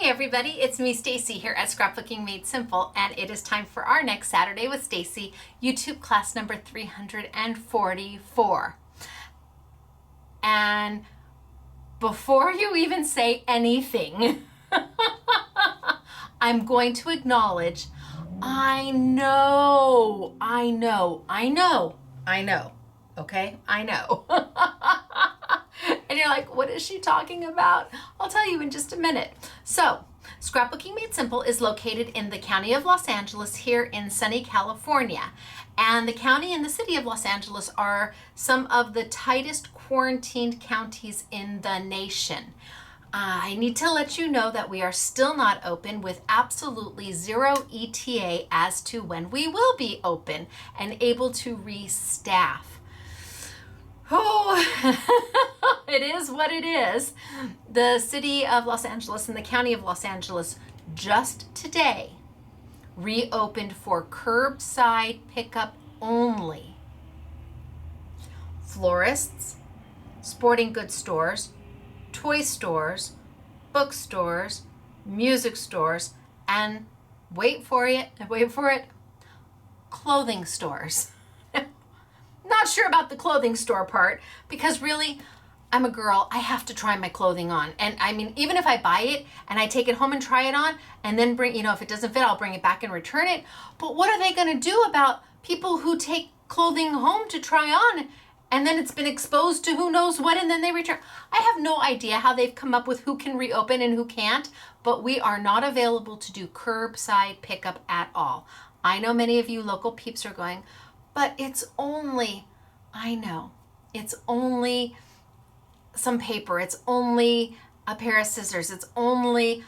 Hi everybody, it's me Stacy here at Scrapbooking Made Simple, and it is time for our next Saturday with Stacy YouTube class number 344. And before you even say anything, I'm going to acknowledge, I know, okay? I know. And you're like, what is she talking about? I'll tell you in just a minute. So, Scrapbooking Made Simple is located in the county of Los Angeles here in sunny California. And the county and the city of Los Angeles are some of the tightest quarantined counties in the nation. I need to let you know that we are still not open with absolutely zero ETA as to when we will be open and able to restaff. Oh, it is what it is. The city of Los Angeles and the county of Los Angeles just today reopened for curbside pickup only. Florists, sporting goods stores, toy stores, bookstores, music stores, and wait for it, clothing stores. Not sure about the clothing store part, because really, I'm a girl, I have to try my clothing on. And I mean, even if I buy it and I take it home and try it on and then bring, if it doesn't fit, I'll bring it back and return it. But what are they going to do about people who take clothing home to try on and then it's been exposed to who knows what and then they return? I have no idea how they've come up with who can reopen and who can't, but we are not available to do curbside pickup at all. I know many of you local peeps are going, but it's only, I know, it's only some paper, it's only a pair of scissors, it's only,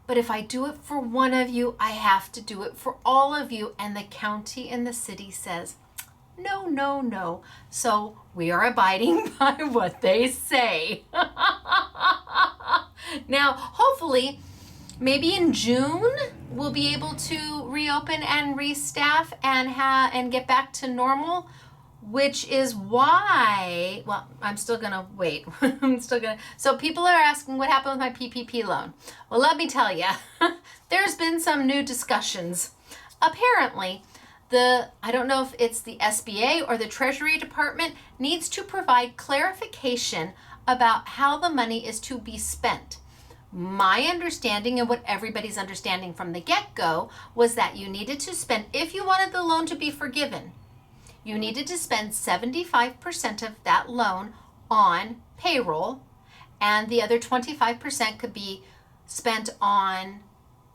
but if I do it for one of you, I have to do it for all of you. And the county and the city says, no, no, no. So we are abiding by what they say. Now, hopefully, maybe in June, we'll be able to reopen and restaff and get back to normal, which is why, well, I'm still gonna wait. So people are asking what happened with my PPP loan. Well, let me tell you, there's been some new discussions. Apparently, I don't know if it's the SBA or the Treasury Department needs to provide clarification about how the money is to be spent. My understanding and what everybody's understanding from the get-go was that you needed to spend, if you wanted the loan to be forgiven, you needed to spend 75% of that loan on payroll, and the other 25% could be spent on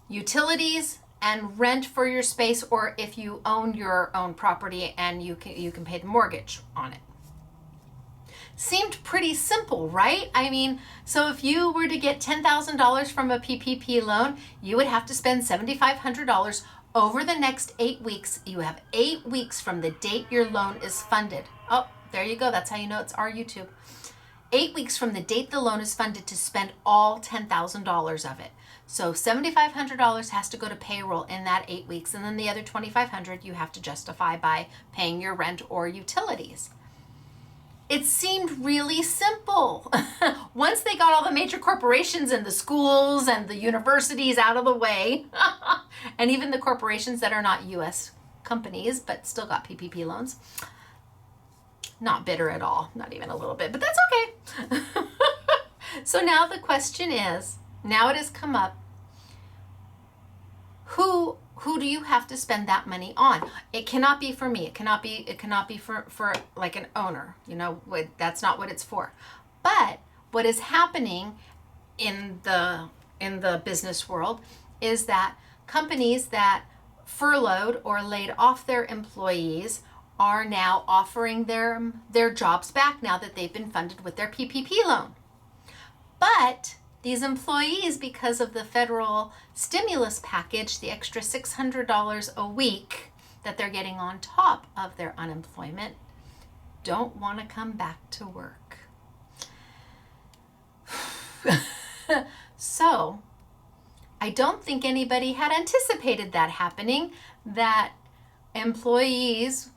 utilities and rent for your space, or if you own your own property and you can pay the mortgage on it. Seemed pretty simple, right? I mean, so if you were to get $10,000 from a PPP loan, you would have to spend $7,500 over the next 8 weeks. You have 8 weeks from the date your loan is funded. Oh, there you go. That's how you know it's our YouTube. 8 weeks from the date the loan is funded to spend all $10,000 of it. So $7,500 has to go to payroll in that 8 weeks, and then the other $2,500 you have to justify by paying your rent or utilities. It seemed really simple. Once they got all the major corporations and the schools and the universities out of the way, and even the corporations that are not U.S. companies but still got PPP loans, not bitter at all, not even a little bit, but that's okay. So now the question is, now it has come up, who do you have to spend that money on? It cannot be for me. It cannot be for like an owner. That's not what it's for. But what is happening in the business world is that companies that furloughed or laid off their employees are now offering their jobs back now that they've been funded with their PPP loan. But these employees, because of the federal stimulus package, the extra $600 a week that they're getting on top of their unemployment, don't want to come back to work. So, I don't think anybody had anticipated that happening, that employees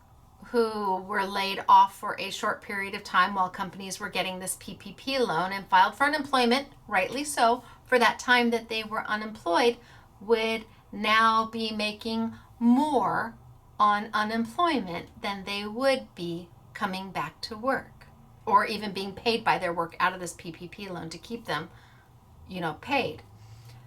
who were laid off for a short period of time while companies were getting this PPP loan and filed for unemployment, rightly so, for that time that they were unemployed would now be making more on unemployment than they would be coming back to work, or even being paid by their work out of this PPP loan to keep them, paid.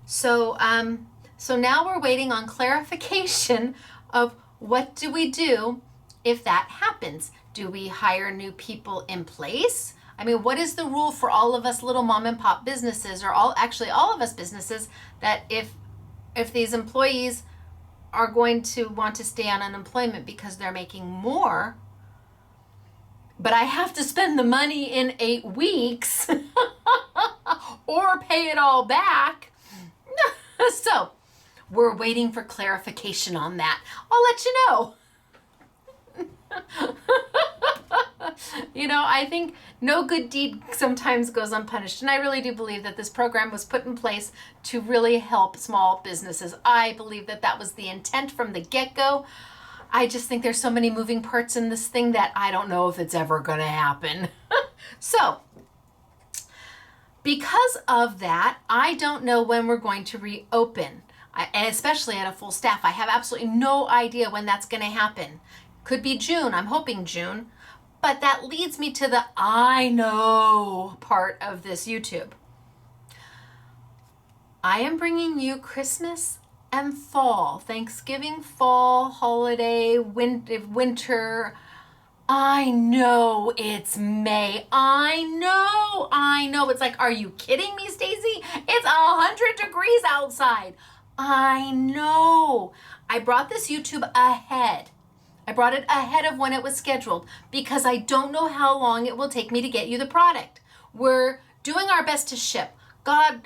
So now we're waiting on clarification of what do we do if that happens. Do we hire new people in place? I mean, what is the rule for all of us little mom and pop businesses, or all of us businesses, that if these employees are going to want to stay on unemployment because they're making more, but I have to spend the money in 8 weeks or pay it all back? So we're waiting for clarification on that. I'll let you know. I think no good deed sometimes goes unpunished. And I really do believe that this program was put in place to really help small businesses. I believe that was the intent from the get-go. I just think there's so many moving parts in this thing that I don't know if it's ever going to happen. So, because of that, I don't know when we're going to reopen, and especially at a full staff. I have absolutely no idea when that's going to happen. Could be June. I'm hoping June. But that leads me to the I know part of this YouTube. I am bringing you Christmas and fall, Thanksgiving, fall, holiday, winter. I know it's May. I know. It's like, are you kidding me, Stacy? It's 100 degrees outside. I know. I brought this YouTube ahead. I brought it ahead of when it was scheduled because I don't know how long it will take me to get you the product. We're doing our best to ship. God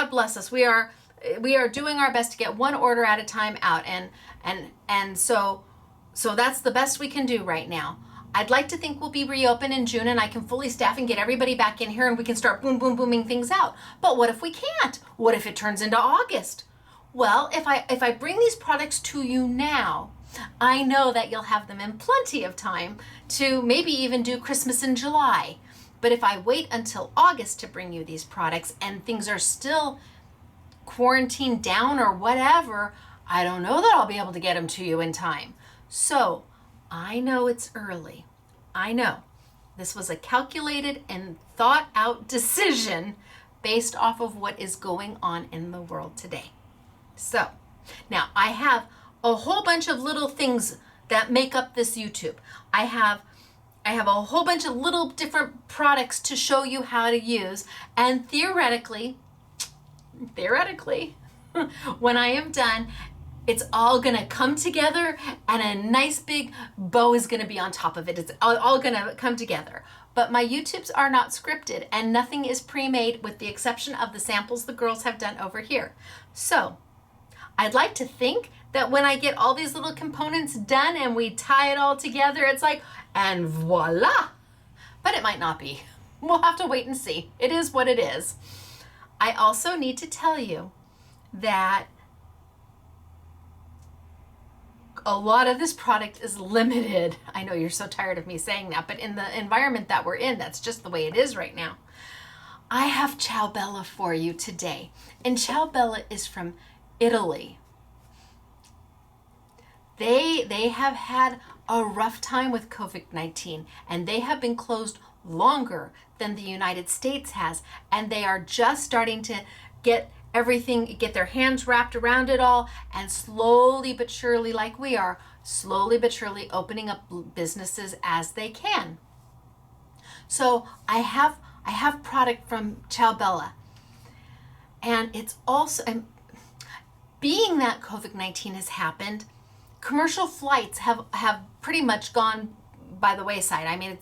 bless us. We are doing our best to get one order at a time out, and so that's the best we can do right now. I'd like to think we'll be reopened in June and I can fully staff and get everybody back in here and we can start booming things out. But what if we can't? What if it turns into August? Well, if I bring these products to you now, I know that you'll have them in plenty of time to maybe even do Christmas in July. But if I wait until August to bring you these products and things are still quarantined down or whatever, I don't know that I'll be able to get them to you in time. So I know it's early. I know. This was a calculated and thought out decision based off of what is going on in the world today. So now I have a whole bunch of little things that make up this YouTube. I have a whole bunch of little different products to show you how to use, and theoretically, when I am done, it's all gonna come together and a nice big bow is gonna be on top of it. It's all gonna come together. But my YouTubes are not scripted and nothing is pre-made with the exception of the samples the girls have done over here. So I'd like to think that when I get all these little components done and we tie it all together, it's like, and voila. But it might not be. We'll have to wait and see. It is what it is. I also need to tell you that a lot of this product is limited. I know you're so tired of me saying that, but in the environment that we're in, that's just the way it is right now. I have Ciao Bella for you today. And Ciao Bella is from Italy. They have had a rough time with COVID-19 and they have been closed longer than the United States has, and they are just starting to get their hands wrapped around it all, and slowly but surely, like we are, slowly but surely opening up businesses as they can. So I have product from Ciao Bella, and it's also, being that COVID-19 has happened, commercial flights have pretty much gone by the wayside. I mean,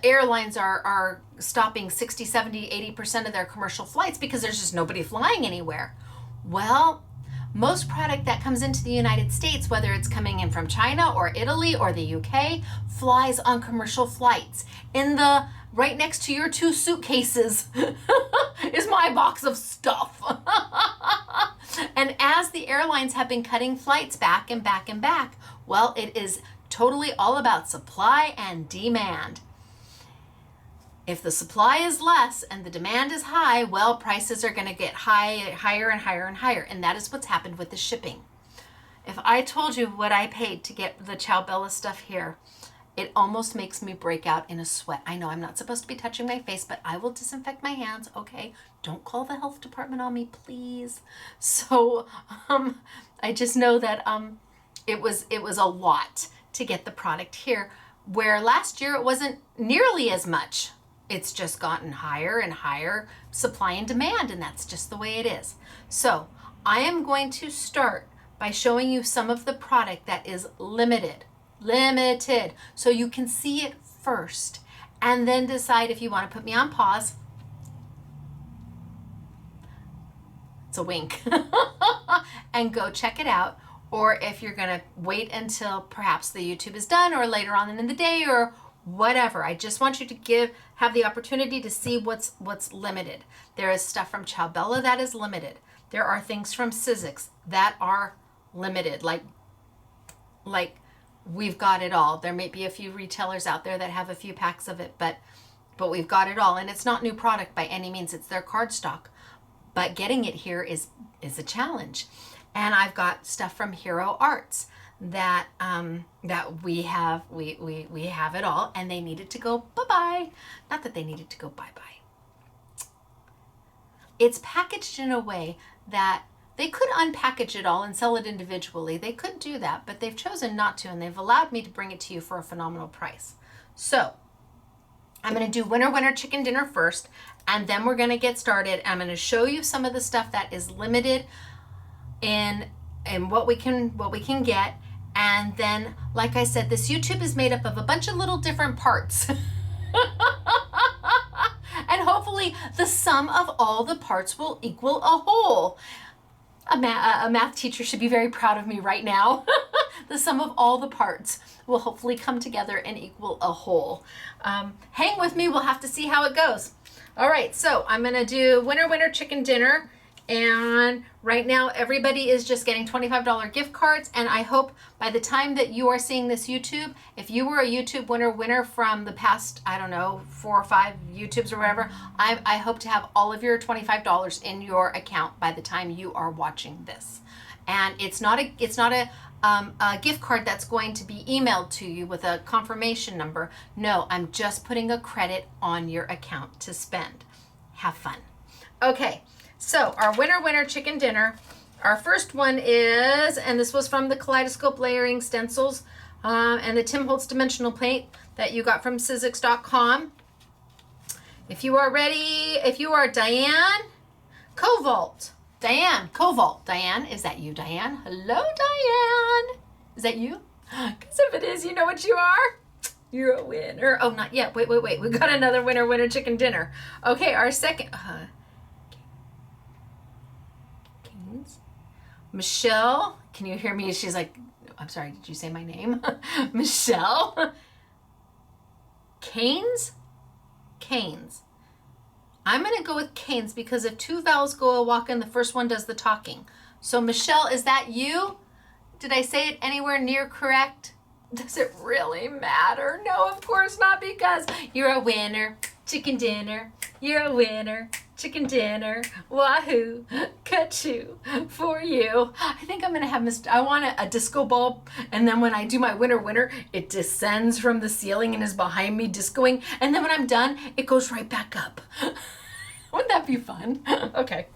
airlines are stopping 60, 70, 80% of their commercial flights because there's just nobody flying anywhere. Well, most product that comes into the United States, whether it's coming in from China or Italy or the UK, flies on commercial flights. Right next to your 2 suitcases is my box of stuff. And as the airlines have been cutting flights back and back and back, well, it is totally all about supply and demand. If the supply is less and the demand is high, well, prices are going to get higher and higher and higher. And that is what's happened with the shipping. If I told you what I paid to get the Ciao Bella stuff here, it almost makes me break out in a sweat. I know I'm not supposed to be touching my face, but I will disinfect my hands, okay? Don't call the health department on me, please. So I just know that it was a lot to get the product here, where last year it wasn't nearly as much. It's just gotten higher and higher supply and demand, and that's just the way it is. So I am going to start by showing you some of the product that is limited, so you can see it first and then decide if you want to put me on pause. It's a wink. And go check it out, or if you're going to wait until perhaps the YouTube is done or later on in the day or whatever. I just want you to have the opportunity to see what's limited. There is stuff from Ciao Bella that is limited. There are things from Sizzix that are limited, like we've got it all. There may be a few retailers out there that have a few packs of it, but we've got it all. And it's not new product by any means. It's their card stock. But getting it here is a challenge. And I've got stuff from Hero Arts that we have it all, and they needed to go bye-bye. Not that they needed to go bye-bye. It's packaged in a way that they could unpackage it all and sell it individually. They could do that, but they've chosen not to, and they've allowed me to bring it to you for a phenomenal price. So I'm going to do winner chicken dinner first, and then we're going to get started. I'm going to show you some of the stuff that is limited in what we can get. And then, like I said, this YouTube is made up of a bunch of little different parts. And hopefully the sum of all the parts will equal a whole. A math teacher should be very proud of me right now. The sum of all the parts will hopefully come together and equal a whole. Hang with me. We'll have to see how it goes. All right, so I'm going to do winner chicken dinner. And right now, everybody is just getting $25 gift cards. And I hope by the time that you are seeing this YouTube, if you were a YouTube winner from the past, I don't know, 4 or 5 YouTubes or whatever, I hope to have all of your $25 in your account by the time you are watching this. And it's not a gift card that's going to be emailed to you with a confirmation number. No, I'm just putting a credit on your account to spend. Have fun. Okay. So our winner chicken dinner, our first one is, and this was from the Kaleidoscope Layering Stencils and the Tim Holtz Dimensional Paint that you got from Sizzix.com. If you are ready, if you are Diane Covalt, Diane, is that you, Diane? Hello, Diane. Is that you? Because if it is, you know what you are. You're a winner. Oh, not yet. Wait. We got another winner chicken dinner. Okay, our second... Michelle, can you hear me? She's like, I'm sorry, did you say my name? Michelle? Canes? I'm going to go with Canes because if 2 vowels go a walk-in, the first one does the talking. So Michelle, is that you? Did I say it anywhere near correct? Does it really matter? No, of course not, because you're a winner. Chicken dinner. You're a winner. Chicken dinner. Wahoo. Ka-choo. For you. I think I'm going to have I want a disco ball, and then when I do my winner, it descends from the ceiling and is behind me discoing, and then when I'm done, it goes right back up. Wouldn't that be fun? Okay.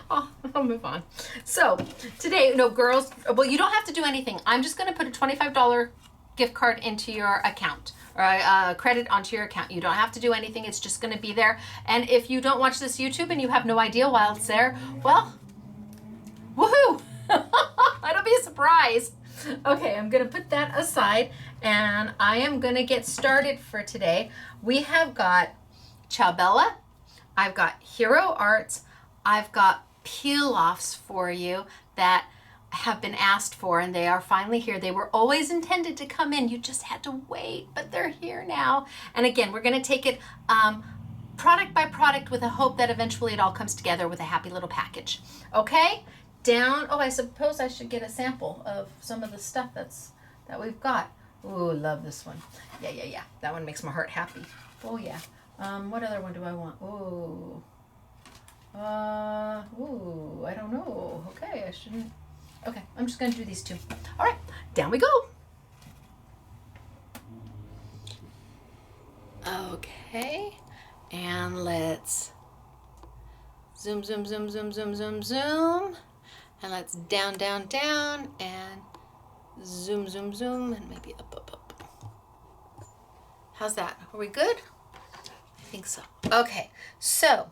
I'll move on. So today, no, girls, well, you don't have to do anything. I'm just going to put a $25 gift card into your account, or credit onto your account. You don't have to do anything. It's just going to be there. And if you don't watch this YouTube and you have no idea why it's there, well, woohoo! It'll be a surprise. Okay, I'm going to put that aside, and I am going to get started for today. We have got Ciao Bella. I've got Hero Arts. I've got peel-offs for you that have been asked for, and they are finally here. They were always intended to come in. You just had to wait, but they're here now. And again, we're going to take it product by product with a hope that eventually it all comes together with a happy little package. Okay? Down. Oh, I suppose I should get a sample of some of the stuff that we've got. Ooh, love this one. Yeah. That one makes my heart happy. Oh, yeah. What other one do I want? Ooh. I don't know. Okay, I shouldn't. Okay, I'm just gonna do these two. All right, down we go. Okay, and let's zoom, zoom, zoom, zoom, zoom, zoom, zoom. And let's down, down, down, and zoom, zoom, zoom, and maybe up, up, up. How's that? Are we good? I think so. Okay, so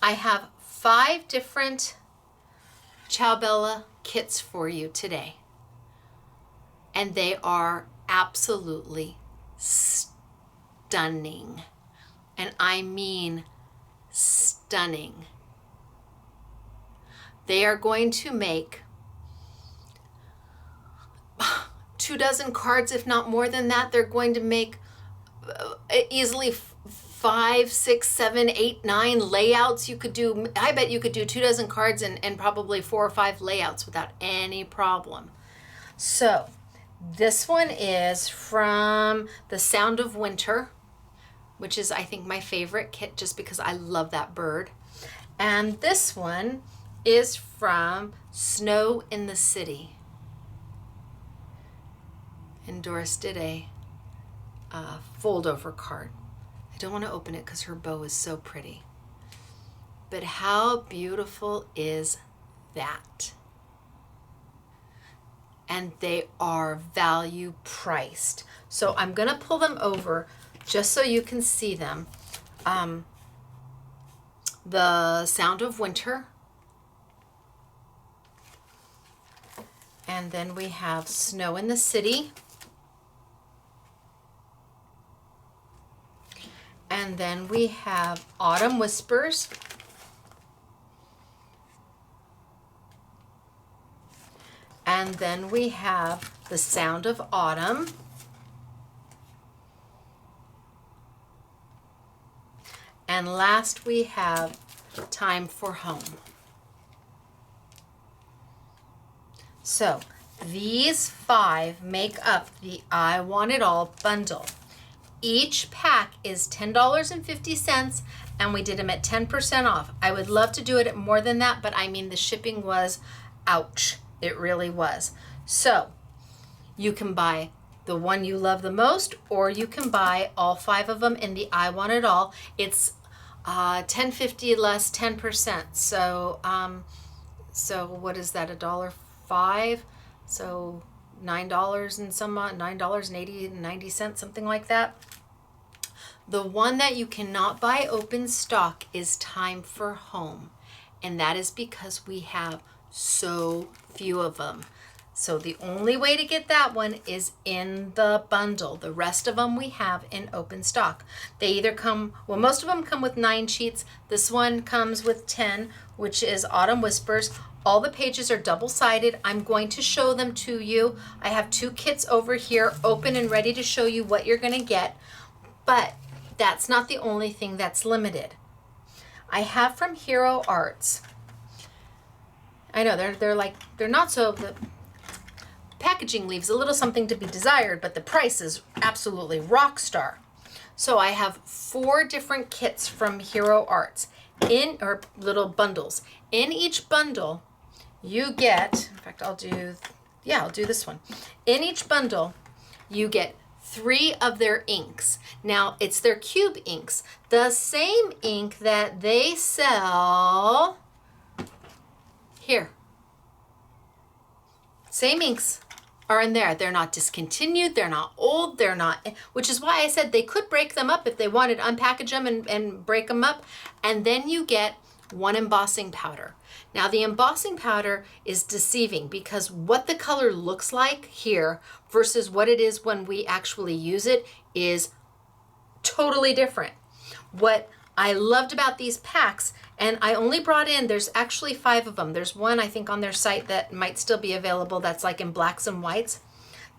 I have 5 different Ciao Bella kits for you today. And they are absolutely stunning. And I mean stunning. They are going to make 24 cards, if not more than that. They're going to make easily 5, 6, 7, 8, 9 layouts. You could do, I bet you could do 24 cards and probably 4 or 5 layouts without any problem. So this one is from The Sound of Winter, which is, I think, my favorite kit just because I love that bird. And this one is from Snow in the City. And Doris did a fold over card. I don't want to open it because her bow is so pretty. But how beautiful is that? And they are value priced. So I'm going to pull them over just so you can see them. The Sound of Winter. And then we have Snow in the City. And then we have Autumn Whispers. And then we have The Sound of Autumn. And last we have Time for Home. So these 5 make up the I Want It All bundle. Each pack is $10.50, and we did them at 10% off. I would love to do it at more than that, but I mean the shipping was ouch. It really was. So you can buy the one you love the most, or you can buy all 5 of them in the I Want It All. It's $10.50 less 10%. So so what is that? $1.05? So $9 and some $9.80 something like that. The one that you cannot buy open stock is Time for Home, and that is because we have so few of them. So the only way to get that one is in the bundle. The rest of them we have in open stock. They either come, well, most of them come with 9 sheets. This one comes with 10, which is Autumn Whispers. All the pages are double-sided. I'm going to show them to you. I have 2 kits over here open and ready to show you what you're going to get. But that's not the only thing that's limited. I have from Hero Arts. I know they're not so, the packaging leaves a little something to be desired, but the price is absolutely rock star. So I have 4 different kits from Hero Arts or little bundles. In each bundle, you get, in fact, I'll do this one. In each bundle, you get 3 of their inks. Now, it's their cube inks, the same ink that they sell here. Same inks are in there. They're not discontinued, they're not old, they're not, which is why I said they could break them up if they wanted, unpackage them and break them up. And then you get 1 embossing powder. Now the embossing powder is deceiving because what the color looks like here versus what it is when we actually use it is totally different. What I loved about these packs, and I only brought in, there's actually 5 of them. There's one I think on their site that might still be available that's like in blacks and whites.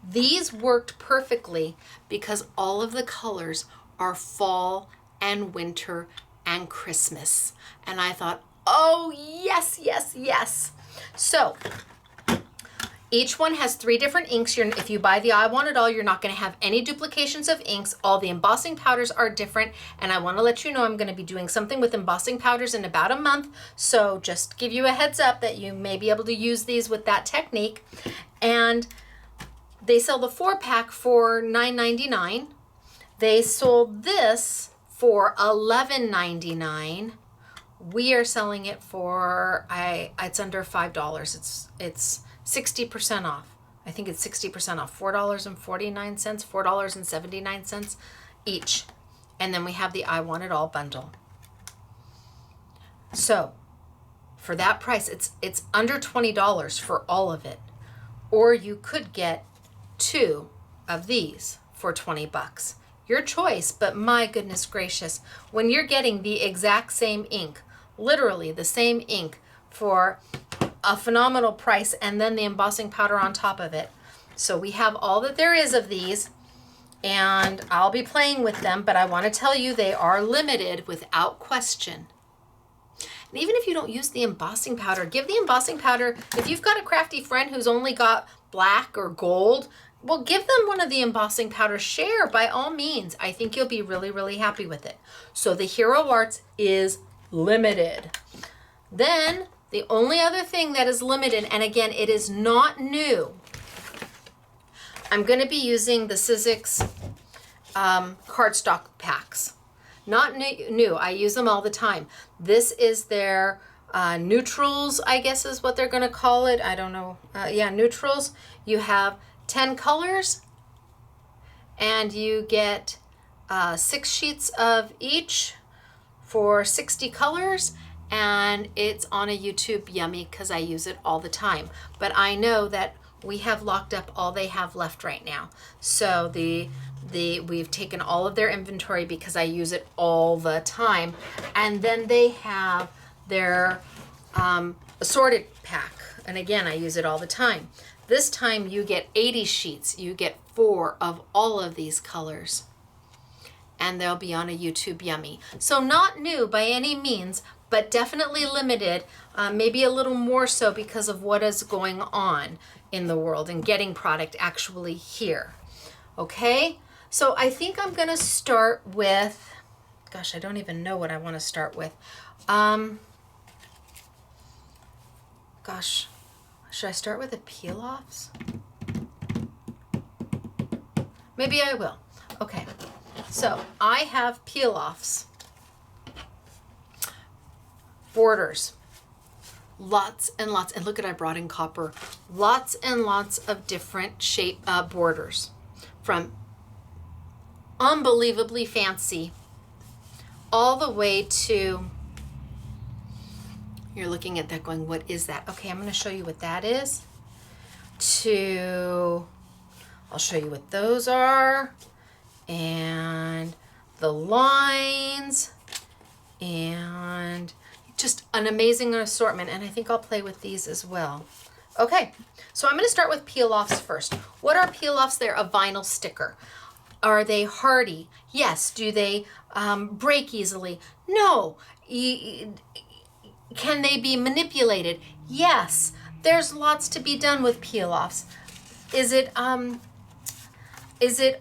These worked perfectly because all of the colors are fall and winter and Christmas. And I thought, oh, yes, yes, yes. So Each one has 3 different inks. If you buy the I Want It All, you're not going to have any duplications of inks. All the embossing powders are different, and I want to let you know I'm going to be doing something with embossing powders in about a month, so just give you a heads up that you may be able to use these with that technique. And they sell the 4-pack for $9.99. They sold this for $11.99. We are selling it for, it's under $5. It's 60% off. I think it's 60% off. $4.49, $4.79 each. And then we have the I Want It All bundle. So for that price, it's under $20 for all of it. Or you could get 2 of these for 20 bucks. Your choice, but my goodness gracious, when you're getting the exact same ink, literally the same ink for a phenomenal price, and then the embossing powder on top of it. So we have all that there is of these, and I'll be playing with them, but I want to tell you they are limited without question. And even if you don't use the embossing powder, give the embossing powder, if you've got a crafty friend who's only got black or gold, well, give them one of the embossing powder. Share by all means. I think you'll be really, really happy with it. So the Hero Arts is limited. Then the only other thing that is limited, and again, it is not new, I'm going to be using the Sizzix cardstock packs. Not new. I use them all the time. This is their neutrals, I guess is what they're going to call it. I don't know. Yeah, neutrals. You have 10 colors, and you get 6 sheets of each for 60 colors. And it's on a YouTube Yummy because I use it all the time. But I know that we have locked up all they have left right now. So we've taken all of their inventory because I use it all the time. And then they have their assorted pack. And again, I use it all the time. This time you get 80 sheets. You get 4 of all of these colors. And they'll be on a YouTube Yummy. So not new by any means, but definitely limited, maybe a little more so because of what is going on in the world and getting product actually here. Okay, so I think I'm gonna start with, gosh, I don't even know what I wanna start with. Gosh, should I start with the peel-offs? Maybe I will. Okay, so I have peel-offs. Borders, lots and lots, and look at I brought in copper, lots and lots of different shape borders, from unbelievably fancy all the way to, you're looking at that going, what is that? Okay, I'm going to show you what that is, to, I'll show you what those are, and the lines, and just an amazing assortment, and I think I'll play with these as well. Okay, so I'm going to start with peel-offs first. What are peel-offs? They're a vinyl sticker. Are they hardy? Yes. Do they break easily? No. Can they be manipulated? Yes. There's lots to be done with peel-offs. Is it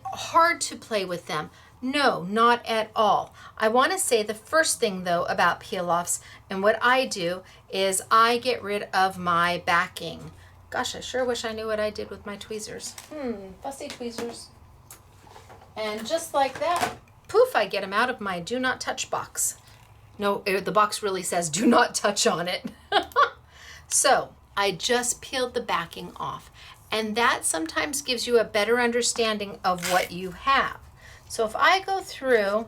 hard to play with them? No, not at all. I want to say the first thing though about peel-offs, and what I do is I get rid of my backing. Gosh, I sure wish I knew what I did with my tweezers. Fussy tweezers. And just like that, poof, I get them out of my do not touch box. No, the box really says do not touch on it. So I just peeled the backing off, and that sometimes gives you a better understanding of what you have. So if I go through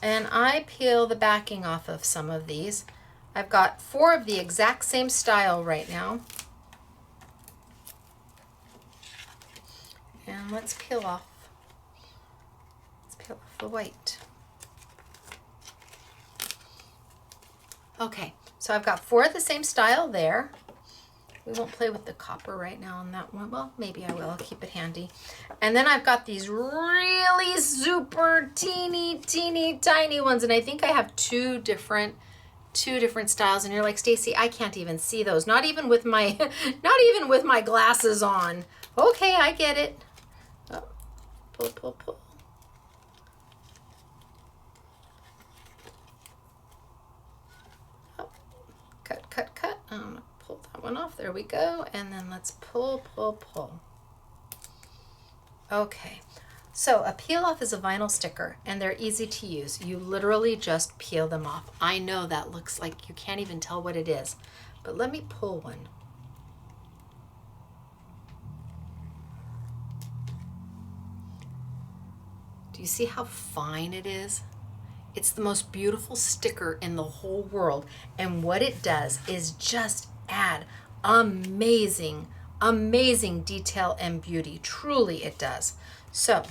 and I peel the backing off of some of these, I've got 4 of the exact same style right now. And let's peel off the white. Okay, so I've got 4 of the same style there. We won't play with the copper right now on that one. Well, maybe I will. I'll keep it handy. And then I've got these really super teeny tiny ones. And I think I have 2 different two different styles, and you're like, Stacy, I can't even see those. Not even with my, not even with my glasses on. Okay, I get it. Oh, pull, pull, pull. Oh, cut, cut, cut. I'm gonna pull that one off. There we go. And then let's pull, pull, pull. Okay. So a peel off is a vinyl sticker, and they're easy to use. You literally just peel them off. I know that looks like you can't even tell what it is, but let me pull one. Do you see how fine it is? It's the most beautiful sticker in the whole world, and what it does is just add amazing, amazing detail and beauty. Truly it does. So,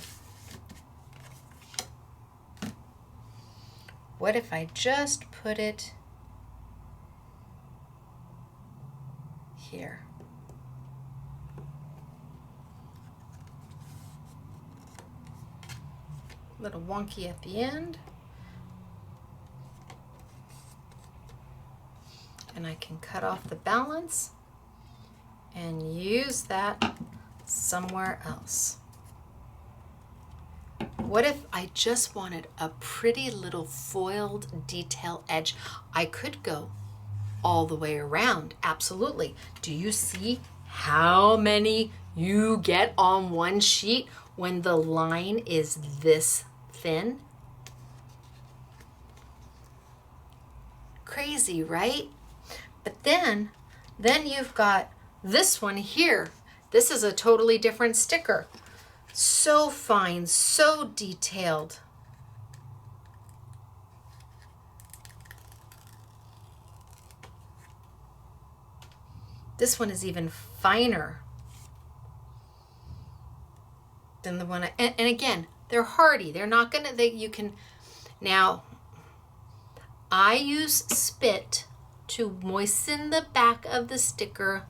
what if I just put it here? A little wonky at the end. And I can cut off the balance and use that somewhere else. What if I just wanted a pretty little foiled detail edge? I could go all the way around, absolutely. Do you see how many you get on one sheet when the line is this thin? Crazy, right? But then you've got this one here. This is a totally different sticker. So fine, so detailed. This one is even finer than the one, and again, they're hardy. They're not gonna, you can, now, I use spit to moisten the back of the sticker.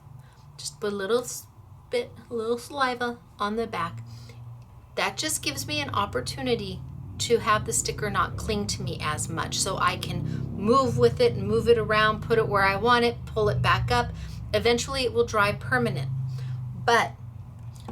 Just put a little spit, a little saliva on the back. That just gives me an opportunity to have the sticker not cling to me as much, so I can move with it and move it around, put it where I want it, pull it back up. Eventually it will dry permanent. But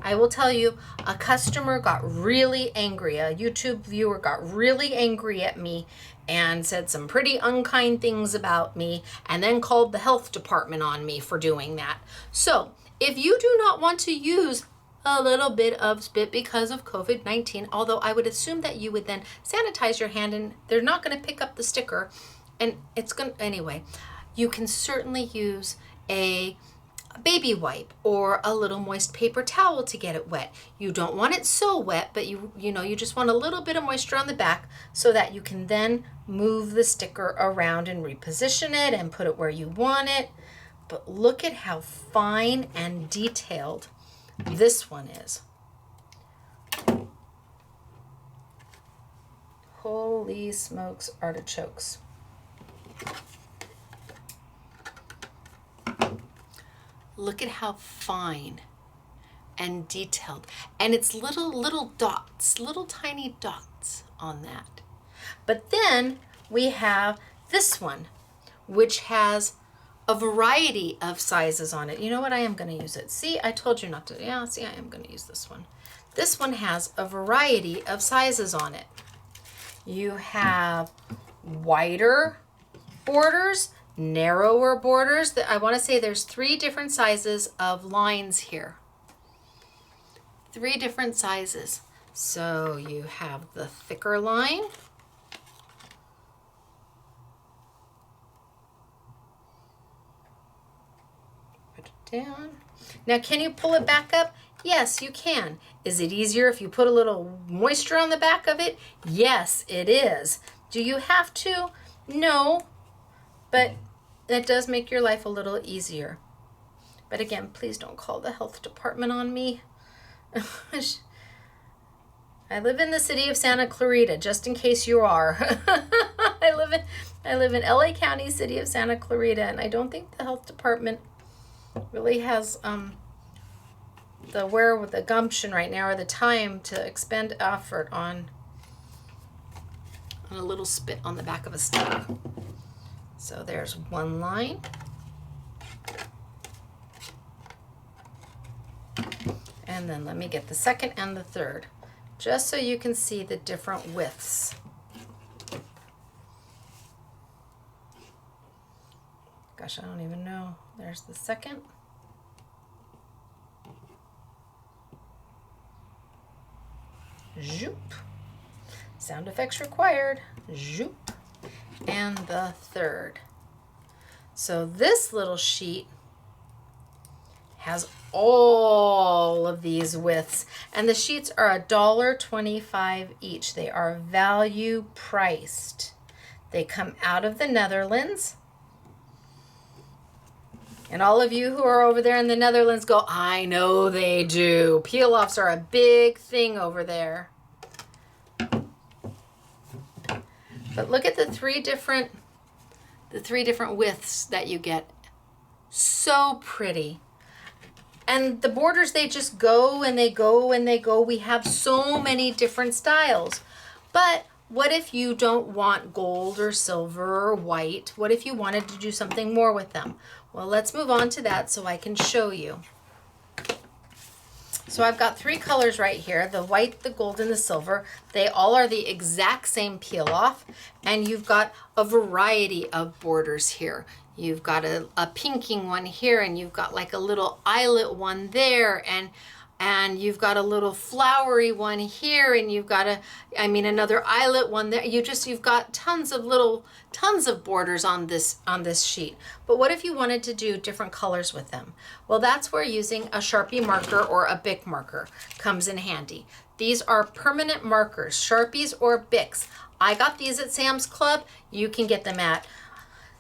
I will tell you, a customer got really angry. A YouTube viewer got really angry at me and said some pretty unkind things about me, and then called the health department on me for doing that. So if you do not want to use a little bit of spit because of COVID-19, although I would assume that you would then sanitize your hand and they're not going to pick up the sticker, and it's going to, anyway, you can certainly use a baby wipe or a little moist paper towel to get it wet. You don't want it so wet, but you just want a little bit of moisture on the back so that you can then move the sticker around and reposition it and put it where you want it. But look at how fine and detailed this one is. Holy smokes, artichokes. Look at how fine and detailed. And it's little dots, little tiny dots on that. But then we have this one, which has a variety of sizes on it. You know what? I am going to use it. See, I told you not to. Yeah, see, I am going to use this one. This one has a variety of sizes on it. You have wider borders, narrower borders. I want to say there's 3 different sizes of lines here. 3 different sizes. So you have the thicker line. Put it down. Now, can you pull it back up? Yes, you can. Is it easier if you put a little moisture on the back of it? Yes, it is. Do you have to? No, but that does make your life a little easier. But again, please don't call the health department on me. I live in the city of Santa Clarita, just in case you are. I live in LA County, city of Santa Clarita, and I don't think the health department really has the gumption right now or the time to expend effort on a little spit on the back of a sticker. So there's one line. And then let me get the second and the third, just so you can see the different widths. Gosh, I don't even know. There's the second. Zoop. Sound effects required. Zoop. And the third. So this little sheet has all of these widths, and the sheets are $1.25 each. They are value priced. They come out of the Netherlands. And all of you who are over there in the Netherlands go, I know they do. Peel-offs are a big thing over there. But look at the three different widths that you get. So pretty. And the borders, they just go and they go and they go. We have so many different styles. But what if you don't want gold or silver or white? What if you wanted to do something more with them? Well, let's move on to that so I can show you. So I've got three colors right here, the white, the gold, and the silver. They all are the exact same peel off, and you've got a variety of borders here. You've got a pinking one here, and you've got like a little eyelet one there, and you've got a little flowery one here, and you've got another eyelet one there. You've got tons of borders on this sheet. But what if you wanted to do different colors with them? Well, that's where using a Sharpie marker or a Bic marker comes in handy. These are permanent markers, Sharpies or Bics. I got these at Sam's Club. You can get them at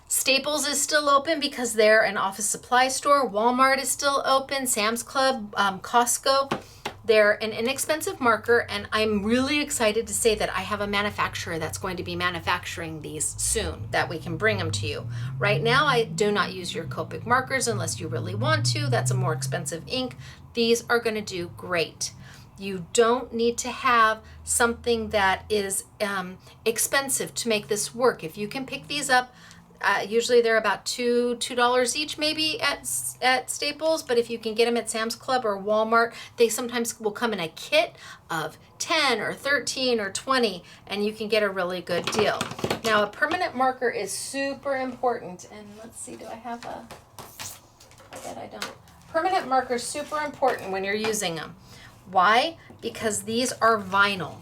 Staples is still open because they're an office supply store. Walmart is still open. Sam's Club, Costco. They're an inexpensive marker, and I'm really excited to say that I have a manufacturer that's going to be manufacturing these soon, that we can bring them to you. Right now, I do not use your Copic markers unless you really want to. That's a more expensive ink. These are going to do great. You don't need to have something that is expensive to make this work. If you can pick these up, usually they're about $2 each maybe at Staples, but if you can get them at Sam's Club or Walmart, they sometimes will come in a kit of 10 or 13 or 20, and you can get a really good deal. Now, a permanent marker is super important, and let's see, do I have a, I bet I don't. Permanent marker is super important when you're using them. Why? Because these are vinyl.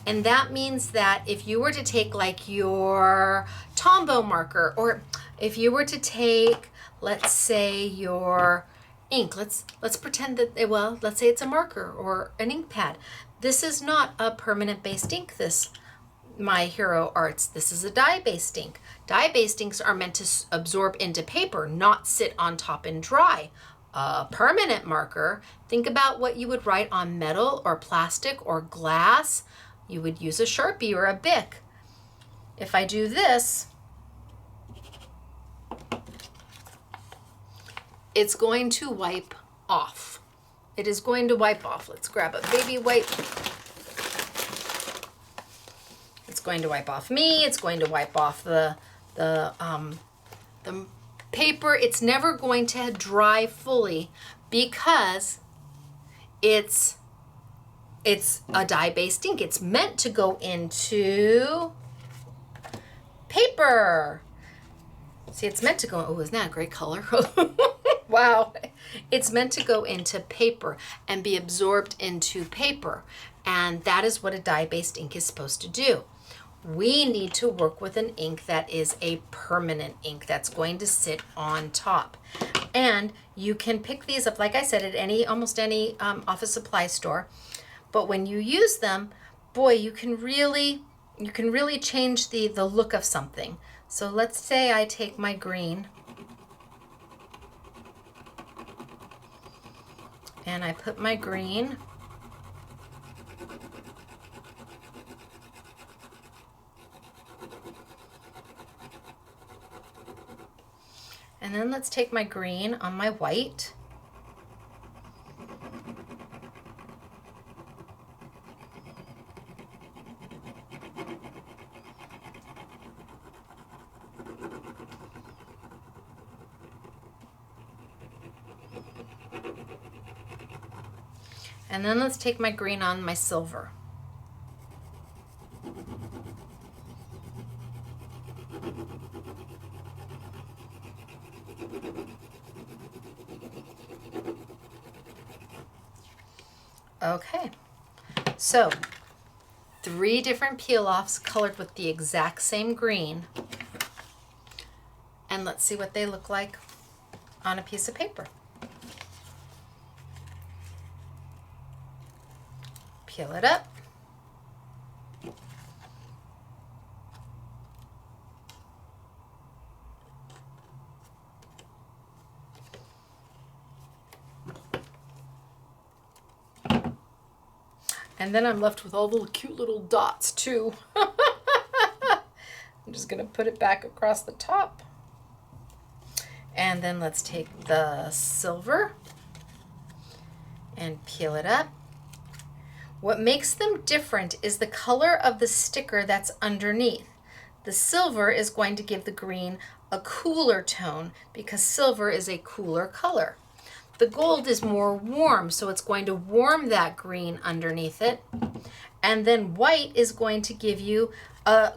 And that means that if you were to take like your Tombow marker, or if you were to take, let's say, your ink, let's pretend that, well, let's say it's a marker or an ink pad. This is not a permanent based ink, this My Hero Arts. This is a dye-based ink. Dye-based inks are meant to absorb into paper, not sit on top and dry. A permanent marker, think about what you would write on metal or plastic or glass. You would use a Sharpie or a Bic. If I do this, it's going to wipe off. It is going to wipe off. Let's grab a baby wipe. It's going to wipe off me. It's going to wipe off the paper. It's never going to dry fully because it's a dye-based ink. It's meant to go into paper. See, it's meant to go, oh, isn't that a great color? Wow. It's meant to go into paper and be absorbed into paper. And that is what a dye-based ink is supposed to do. We need to work with an ink that is a permanent ink that's going to sit on top. And you can pick these up, like I said, at almost any office supply store. But when you use them, boy, you can really change the look of something. So let's say I take my green and I put my green and then let's take my green on my white. And then let's take my green on my silver. Okay, so 3 different peel-offs colored with the exact same green. And let's see what they look like on a piece of paper. Peel it up. And then I'm left with all the cute little dots too. I'm just gonna put it back across the top. And then let's take the silver and peel it up. What makes them different is the color of the sticker that's underneath. The silver is going to give the green a cooler tone because silver is a cooler color. The gold is more warm, so it's going to warm that green underneath it. And then white is going to give you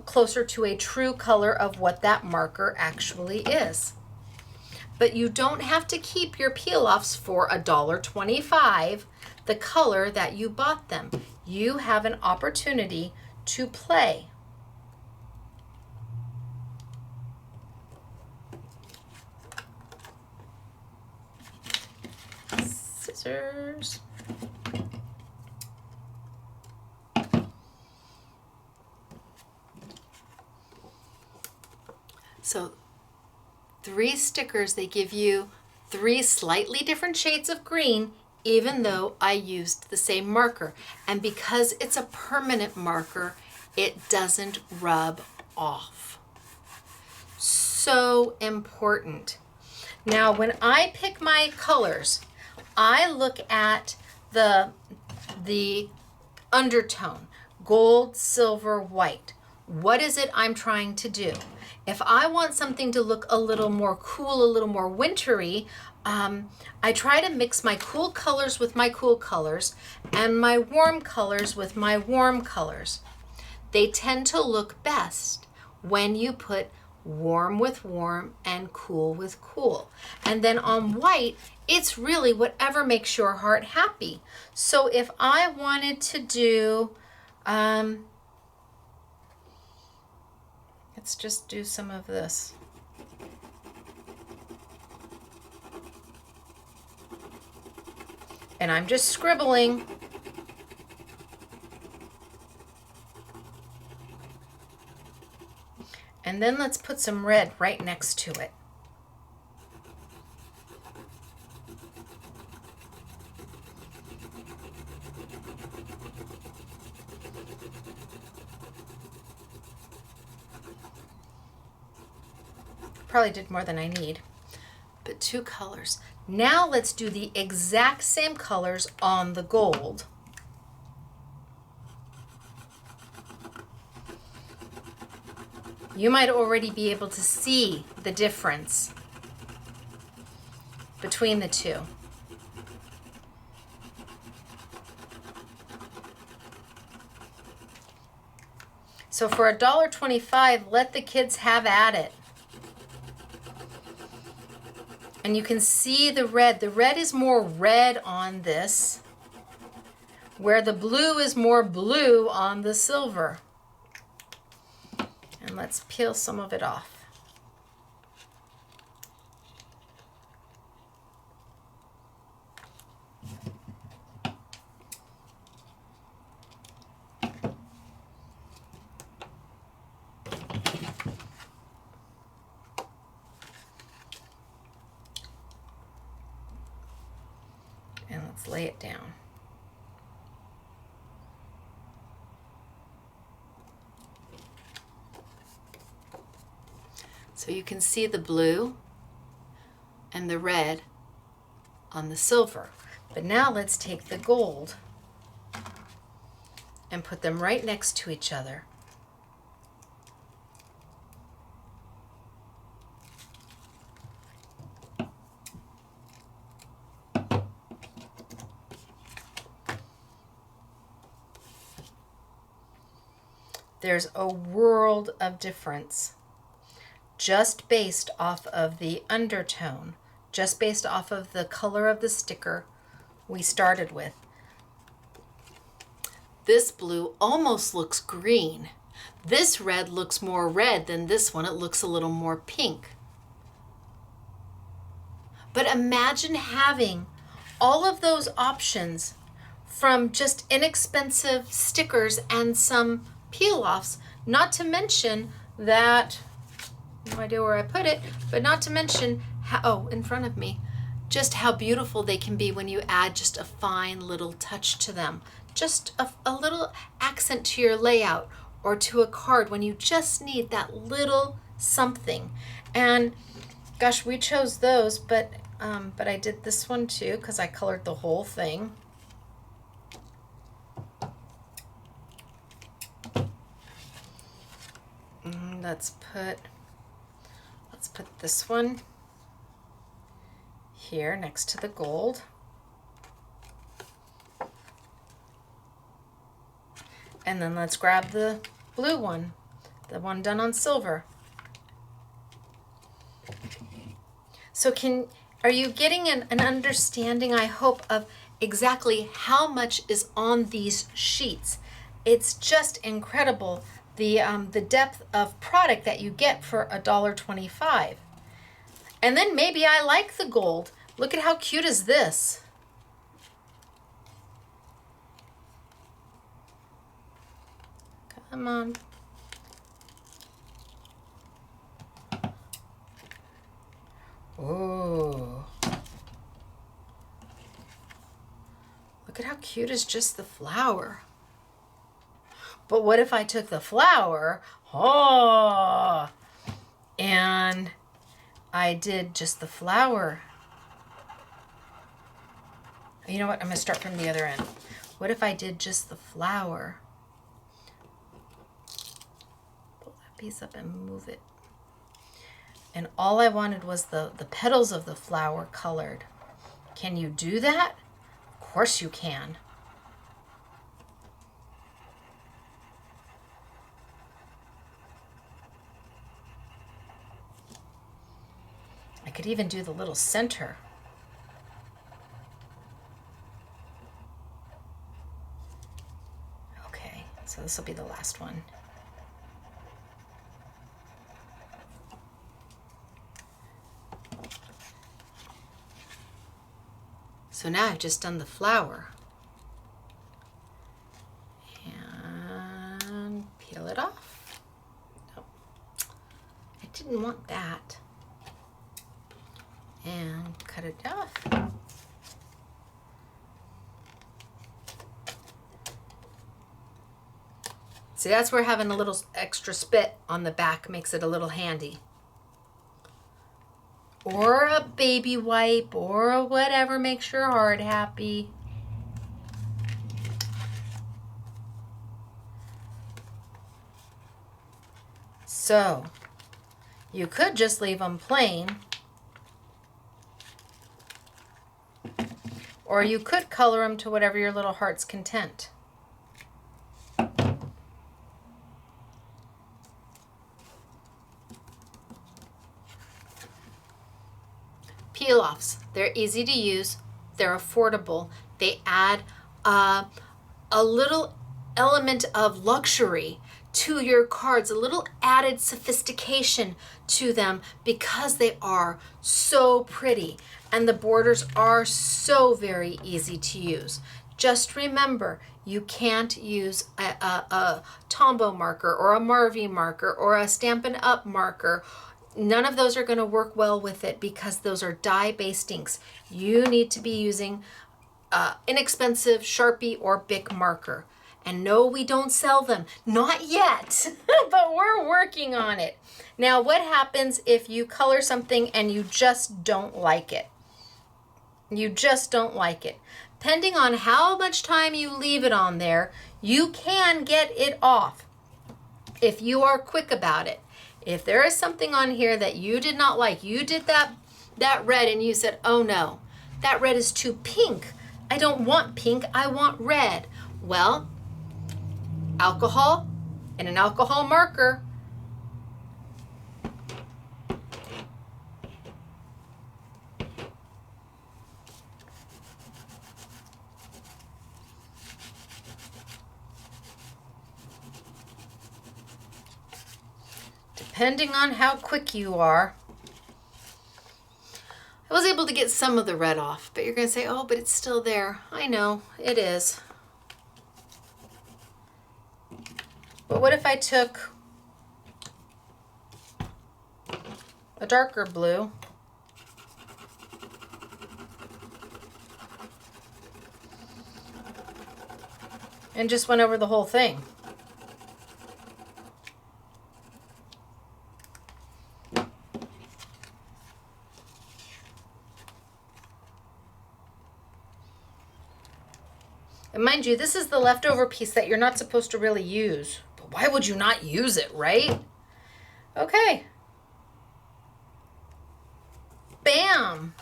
closer to a true color of what that marker actually is. But you don't have to keep your peel-offs for $1.25, the color that you bought them. You have an opportunity to play. Scissors. So 3 stickers, they give you 3 slightly different shades of green, even though I used the same marker. And because it's a permanent marker, it doesn't rub off. So important. Now, when I pick my colors, I look at the undertone, gold, silver, white. What is it I'm trying to do? If I want something to look a little more cool, a little more wintry, I try to mix my cool colors with my cool colors and my warm colors with my warm colors. They tend to look best when you put warm with warm and cool with cool. And then on white, it's really whatever makes your heart happy. So if I wanted to do, let's just do some of this. And I'm just scribbling. And then let's put some red right next to it. Probably did more than I need, but 2 colors. Now let's do the exact same colors on the gold. You might already be able to see the difference between the 2. So for $1.25, let the kids have at it. And you can see the red. The red is more red on this, where the blue is more blue on the silver. And let's peel some of it off. And let's lay it down. So you can see the blue and the red on the silver. But now let's take the gold and put them right next to each other. There's a world of difference just based off of the undertone, just based off of the color of the sticker we started with. This blue almost looks green. This red looks more red than this one. It looks a little more pink. But imagine having all of those options from just inexpensive stickers and some peel-offs, not to mention that, no idea where I put it, but not to mention how, oh, in front of me, just how beautiful they can be when you add just a fine little touch to them. Just a little accent to your layout or to a card when you just need that little something. And gosh, we chose those, but I did this one too because I colored the whole thing. Let's put this one here next to the gold. And then let's grab the blue one, the one done on silver. So are you getting an understanding, I hope, of exactly how much is on these sheets? It's just incredible, the depth of product that you get for $1.25. And then maybe I like the gold. Look at how cute is this? Come on. Oh. Look at how cute is just the flower. But what if I took the flower, and I did just the flower? You know what? I'm going to start from the other end. What if I did just the flower? Pull that piece up and move it. And all I wanted was the petals of the flower colored. Can you do that? Of course you can. I could even do the little center. Okay, so this will be the last one. So now I've just done the flower. And peel it off. Nope. I didn't want that. And cut it off. See, that's where having a little extra spit on the back makes it a little handy. Or a baby wipe, or whatever makes your heart happy. So, you could just leave them plain, or you could color them to whatever your little heart's content. Peel-offs, they're easy to use, they're affordable, they add a little element of luxury to your cards, a little added sophistication to them because they are so pretty and the borders are so very easy to use. Just remember, you can't use a Tombow marker or a Marvy marker or a Stampin' Up marker. None of those are going to work well with it because those are die-based inks. You need to be using inexpensive Sharpie or Bic marker. And no, we don't sell them. Not yet, but we're working on it. Now, what happens if you color something and you just don't like it? You just don't like it. Depending on how much time you leave it on there, you can get it off if you are quick about it. If there is something on here that you did not like, you did that red and you said, oh no, that red is too pink. I don't want pink, I want red. Well, alcohol and an alcohol marker. Depending on how quick you are. I was able to get some of the red off, but you're going to say, oh, but it's still there. I know, it is. But what if I took a darker blue and just went over the whole thing? And mind you, this is the leftover piece that you're not supposed to really use. But why would you not use it, right? Okay. Bam.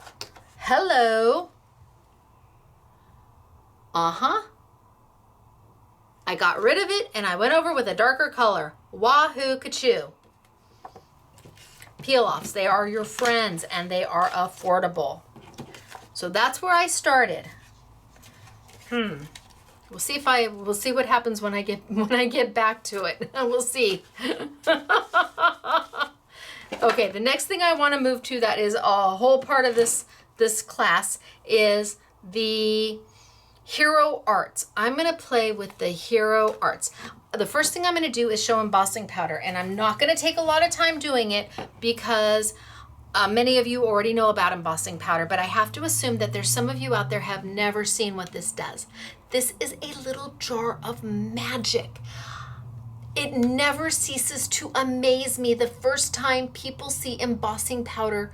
Hello. Uh-huh. I got rid of it and I went over with a darker color. Wahoo kachoo. Peel-offs, they are your friends and they are affordable. So that's where I started. We'll see what happens when I get back to it. We'll see. Okay, the next thing I want to move to that is a whole part of this class is the hero arts. I'm going to play with the hero arts. The first thing I'm going to do is show embossing powder, and I'm not going to take a lot of time doing it because many of you already know about embossing powder, but I have to assume that there's some of you out there have never seen what this does. This is a little jar of magic. It never ceases to amaze me the first time people see embossing powder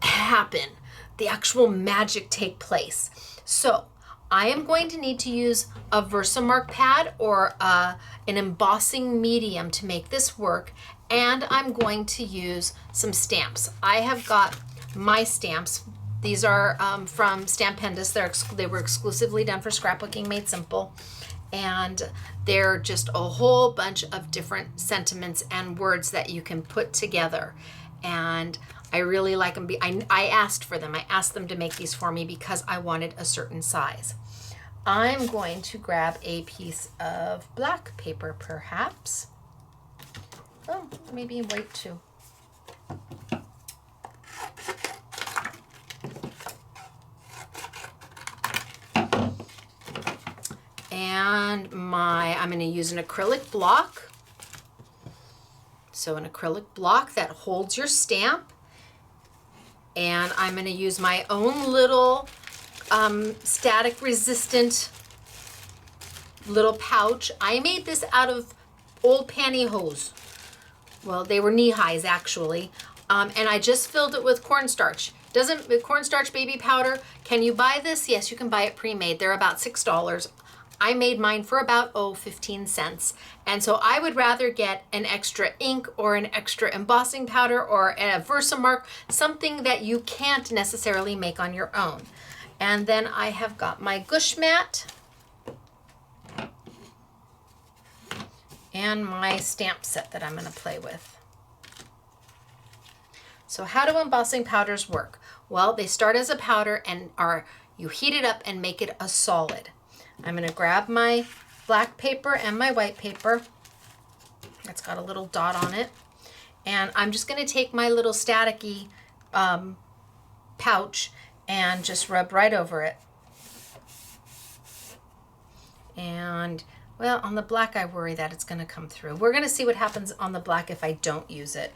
happen, the actual magic take place. So I am going to need to use a Versamark pad or an embossing medium to make this work, and I'm going to use some stamps. I have got my stamps. These are from Stampendous. They were exclusively done for Scrapbooking Made Simple, and they're just a whole bunch of different sentiments and words that you can put together, and I really like them. I asked for them. I asked them to make these for me because I wanted a certain size. I'm going to grab a piece of black paper, perhaps. Oh, maybe white too. And I'm going to use an acrylic block. So an acrylic block that holds your stamp. And I'm going to use my own little static resistant little pouch. I made this out of old pantyhose. Well, they were knee highs actually. And I just filled it with cornstarch. With cornstarch baby powder. Can you buy this? Yes, you can buy it pre-made. They're about $6. I made mine for about 15 cents. And so I would rather get an extra ink or an extra embossing powder or a Versamark, something that you can't necessarily make on your own. And then I have got my gush mat and my stamp set that I'm going to play with. So how do embossing powders work? Well, they start as a powder and you heat it up and make it a solid. I'm going to grab my black paper and my white paper. It's got a little dot on it. And I'm just going to take my little staticky pouch and just rub right over it. And, well, on the black I worry that it's going to come through. We're going to see what happens on the black if I don't use it.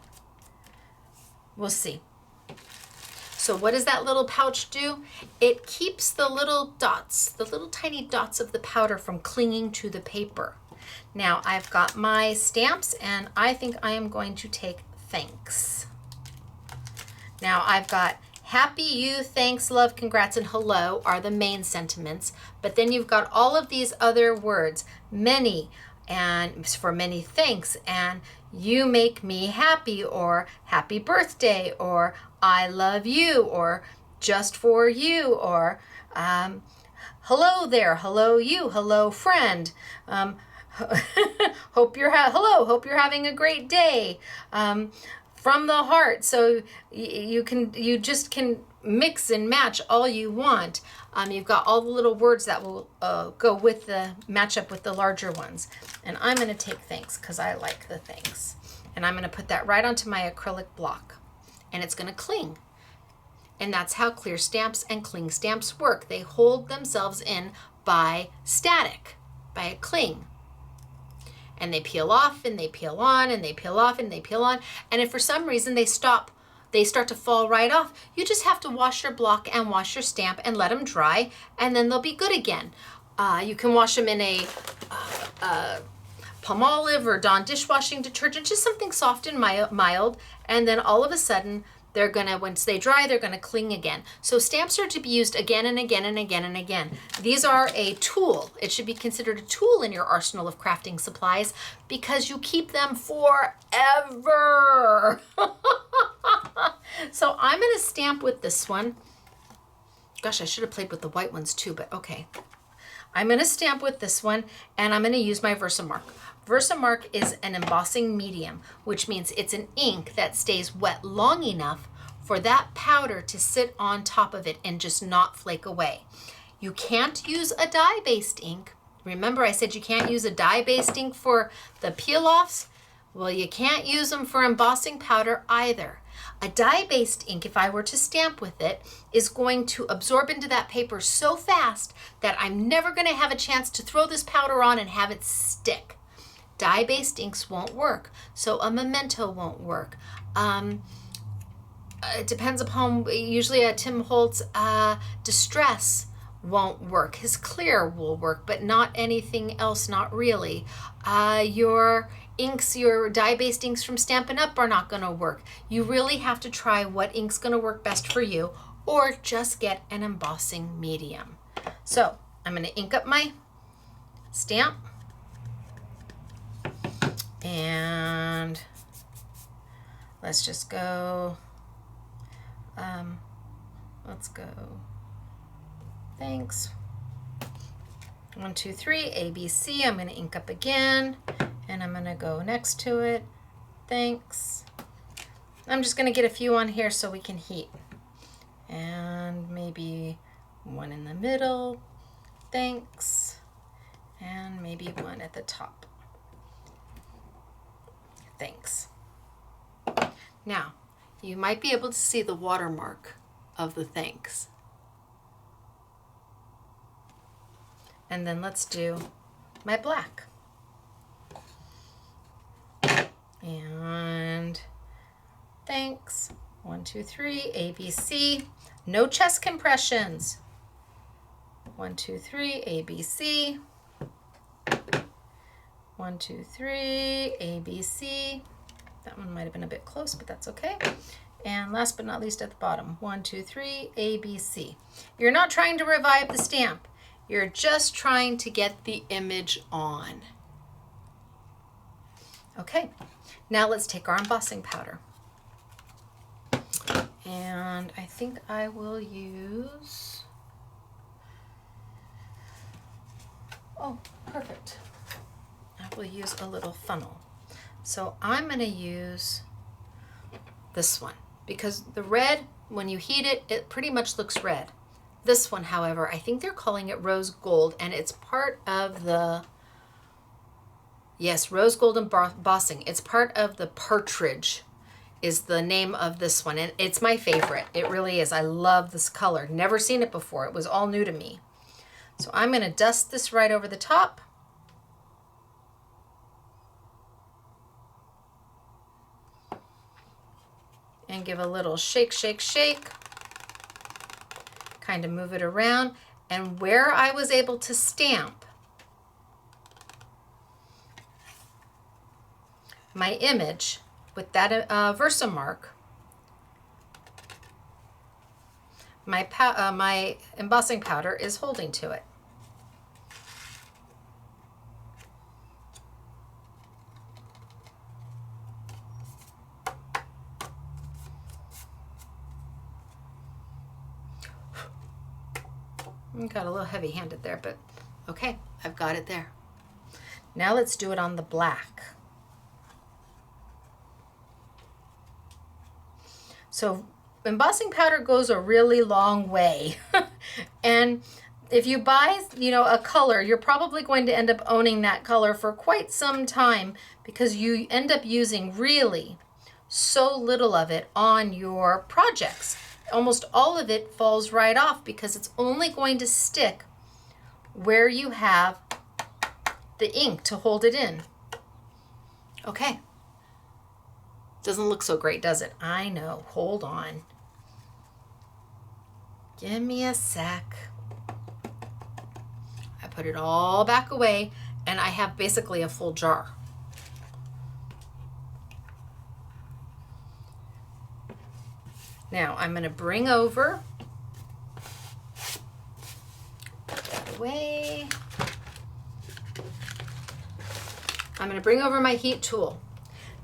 We'll see. So what does that little pouch do? It keeps the little dots, the little tiny dots of the powder from clinging to the paper. Now I've got my stamps and I think I am going to take thanks. Now I've got happy, you, thanks, love, congrats, and hello are the main sentiments. But then you've got all of these other words, many, and for many thanks, and you make me happy, or happy birthday, or I love you, or just for you, or hello there, hello you, hello friend, hope you're having a great day. From the heart. So you just can mix and match all you want. You've got all the little words that will go with match up with the larger ones. And I'm going to take thanks because I like the thanks. And I'm going to put that right onto my acrylic block. And it's going to cling. And that's how clear stamps and cling stamps work. They hold themselves in by static, by a cling. And they peel off and they peel on and they peel off and they peel on. And if for some reason they start to fall right off, you just have to wash your block and wash your stamp and let them dry, and then they'll be good again. You can wash them in a Palmolive or Dawn dishwashing detergent, just something soft and mild, and then all of a sudden, once they dry, they're gonna cling again. So stamps are to be used again and again and again and again. These are a tool. It should be considered a tool in your arsenal of crafting supplies because you keep them forever. So I'm gonna stamp with this one. Gosh, I should have played with the white ones too, but okay. I'm gonna stamp with this one, and I'm gonna use my Versamark. Versamark is an embossing medium, which means it's an ink that stays wet long enough for that powder to sit on top of it and just not flake away. You can't use a dye-based ink. Remember I said you can't use a dye-based ink for the peel-offs? Well, you can't use them for embossing powder either. A dye-based ink, if I were to stamp with it, is going to absorb into that paper so fast that I'm never going to have a chance to throw this powder on and have it stick. Dye-based inks won't work, so a memento won't work. It depends upon, usually a Tim Holtz Distress won't work. His clear will work, but not anything else, not really. Your inks, your dye-based inks from Stampin' Up! Are not gonna work. You really have to try what ink's gonna work best for you, or just get an embossing medium. So I'm gonna ink up my stamp. And let's just go, let's go, thanks, 1, 2, 3, ABC. I'm going to ink up again, and I'm going to go next to it, thanks. I'm just going to get a few on here so we can heat, and maybe one in the middle, thanks, and maybe one at the top. Thanks. Now, you might be able to see the watermark of the thanks. And then let's do my black. And thanks. 1, 2, 3, ABC. No chest compressions. 1, 2, 3, ABC. 1, 2, 3, ABC. That one might have been a bit close, but that's okay. And last but not least at the bottom, 1, 2, 3, ABC. You're not trying to revive the stamp. You're just trying to get the image on. Okay, now let's take our embossing powder. And I think I will use, oh, perfect. I will use a little funnel. So I'm going to use this one because the red, when you heat it, it pretty much looks red. This one, however, I think they're calling it rose gold, and it's part of the, yes, rose gold embossing. It's part of the partridge is the name of this one, and it's my favorite. It really is. I love this color. Never seen it before. It was all new to me. So I'm going to dust this right over the top. And give a little shake, shake, shake. Kind of move it around. And where I was able to stamp my image with that Versamark, my embossing powder is holding to it. Got a little heavy-handed there, but okay, I've got it there. Now let's do it on the black. So embossing powder goes a really long way. And if you buy, a color, you're probably going to end up owning that color for quite some time because you end up using really so little of it on your projects. Almost all of it falls right off because it's only going to stick where you have the ink to hold it in. Okay. Doesn't look so great, does it? I know. Hold on. Give me a sec. I put it all back away and I have basically a full jar. Now I'm going to bring over, put that away. I'm going to bring over my heat tool.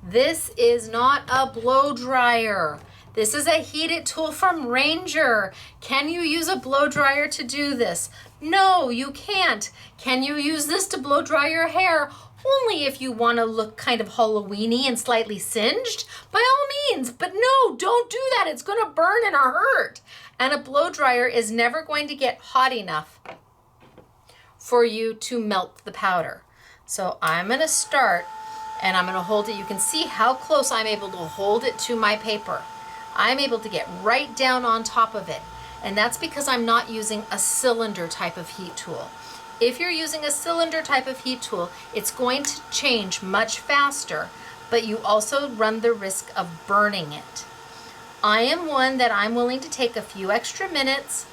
This is not a blow dryer. This is a heated tool from Ranger. Can you use a blow dryer to do this? No, you can't. Can you use this to blow dry your hair? Only if you want to look kind of Halloween-y and slightly singed, by all means. But no, don't do that. It's going to burn and hurt. And a blow dryer is never going to get hot enough for you to melt the powder. So I'm going to start and I'm going to hold it. You can see how close I'm able to hold it to my paper. I'm able to get right down on top of it. And that's because I'm not using a cylinder type of heat tool. If you're using a cylinder type of heat tool, it's going to change much faster, but you also run the risk of burning it. I am one that I'm willing to take a few extra minutes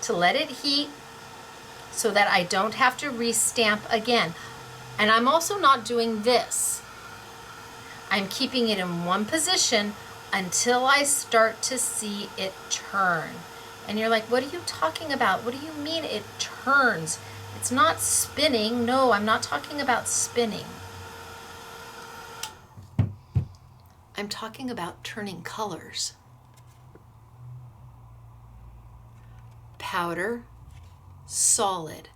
to let it heat so that I don't have to re-stamp again. And I'm also not doing this. I'm keeping it in one position until I start to see it turn. And you're like, what are you talking about? What do you mean it turns? It's not spinning. No, I'm not talking about spinning. I'm talking about turning colors. Powder, solid,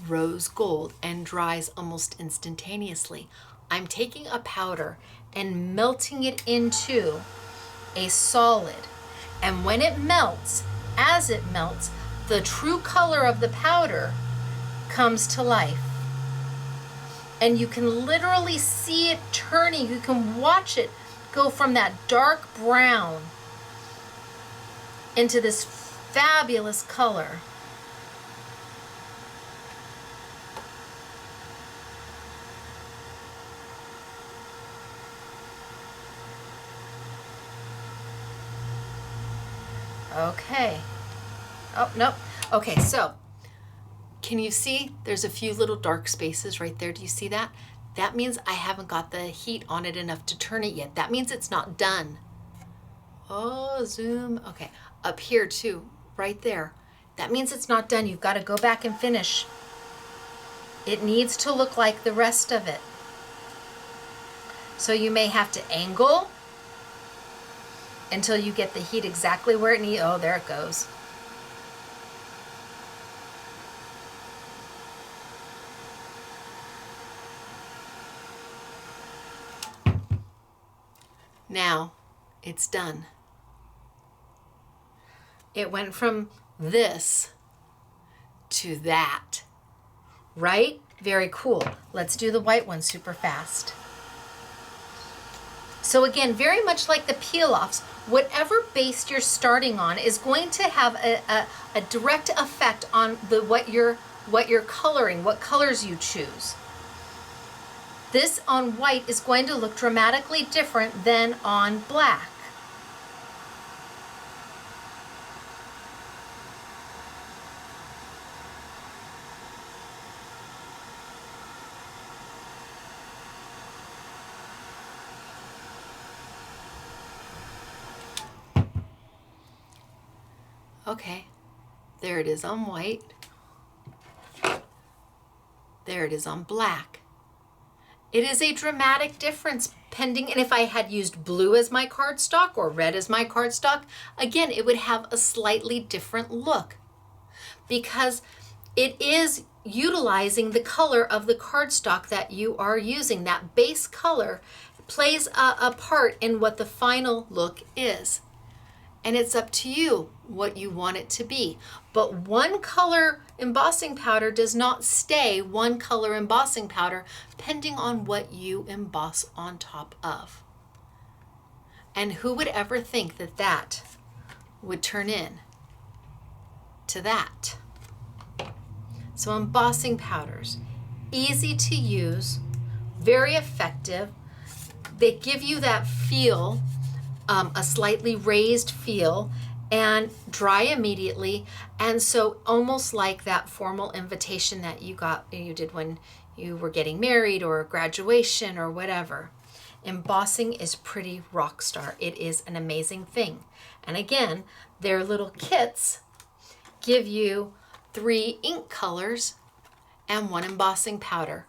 rose gold, and dries almost instantaneously. I'm taking a powder and melting it into a solid. And when it melts, as it melts, the true color of the powder comes to life. And you can literally see it turning. You can watch it go from that dark brown into this fabulous color. Okay. Oh, nope. Okay, so can you see there's a few little dark spaces right there? Do you see that? That means I haven't got the heat on it enough to turn it yet. That means it's not done. Oh, zoom. Okay, up here too, right there. That means it's not done. You've got to go back and finish. It needs to look like the rest of it. So you may have to angle until you get the heat exactly where it needs. Oh, there it goes. Now it's done. It went from this to that, right? Very cool. Let's do the white one super fast. So again, very much like the peel-offs, whatever base you're starting on is going to have a direct effect on what you're coloring, what colors you choose. This on white is going to look dramatically different than on black. Okay, there it is on white. There it is on black. It is a dramatic difference pending, and if I had used blue as my cardstock or red as my cardstock, again, it would have a slightly different look because it is utilizing the color of the cardstock that you are using. That base color plays a part in what the final look is. And it's up to you what you want it to be. But one color embossing powder does not stay one color embossing powder, depending on what you emboss on top of. And who would ever think that that would turn in to that? So embossing powders, easy to use, very effective. They give you that feel, a slightly raised feel, and dry immediately. And so almost like that formal invitation that you did when you were getting married or graduation or whatever. Embossing is pretty rock star. It is an amazing thing. And again, their little kits give you 3 ink colors and 1 embossing powder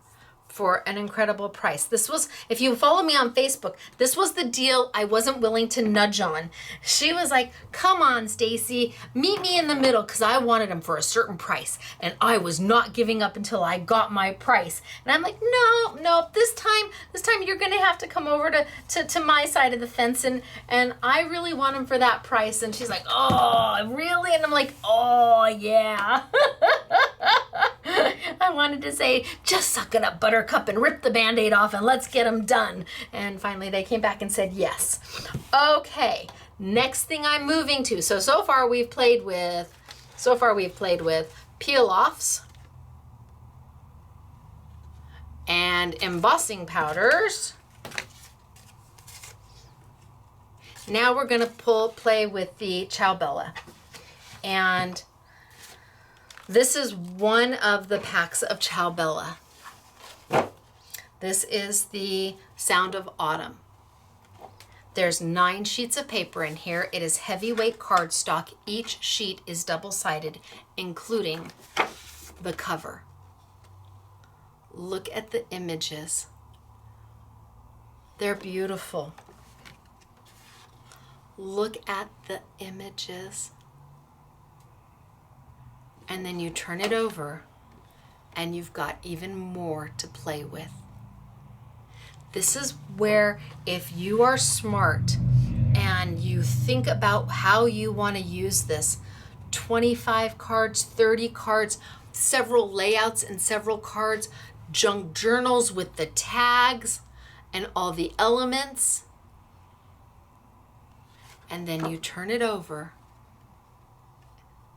for an incredible price. This was, if you follow me on Facebook, this was the deal I wasn't willing to nudge on. She was like, come on, Stacy, meet me in the middle, because I wanted them for a certain price. And I was not giving up until I got my price. And I'm like, no, this time you're gonna have to come over to my side of the fence, and I really want them for that price. And she's like, oh, really? And I'm like, oh, yeah. I wanted to say, just suck it up, Buttercup, and rip the Band-Aid off, and let's get them done. And finally they came back and said yes. Okay, next thing I'm moving to. So far we've played with peel-offs and embossing powders. Now we're gonna play with the Ciao Bella. And this is one of the packs of Ciao Bella. This is the Sound of Autumn. There's 9 sheets of paper in here. It is heavyweight cardstock. Each sheet is double-sided, including the cover. Look at the images. They're beautiful. Look at the images. And then you turn it over and you've got even more to play with. This is where, if you are smart and you think about how you want to use this, 25 cards, 30 cards, several layouts and several cards, junk journals with the tags and all the elements, and then you turn it over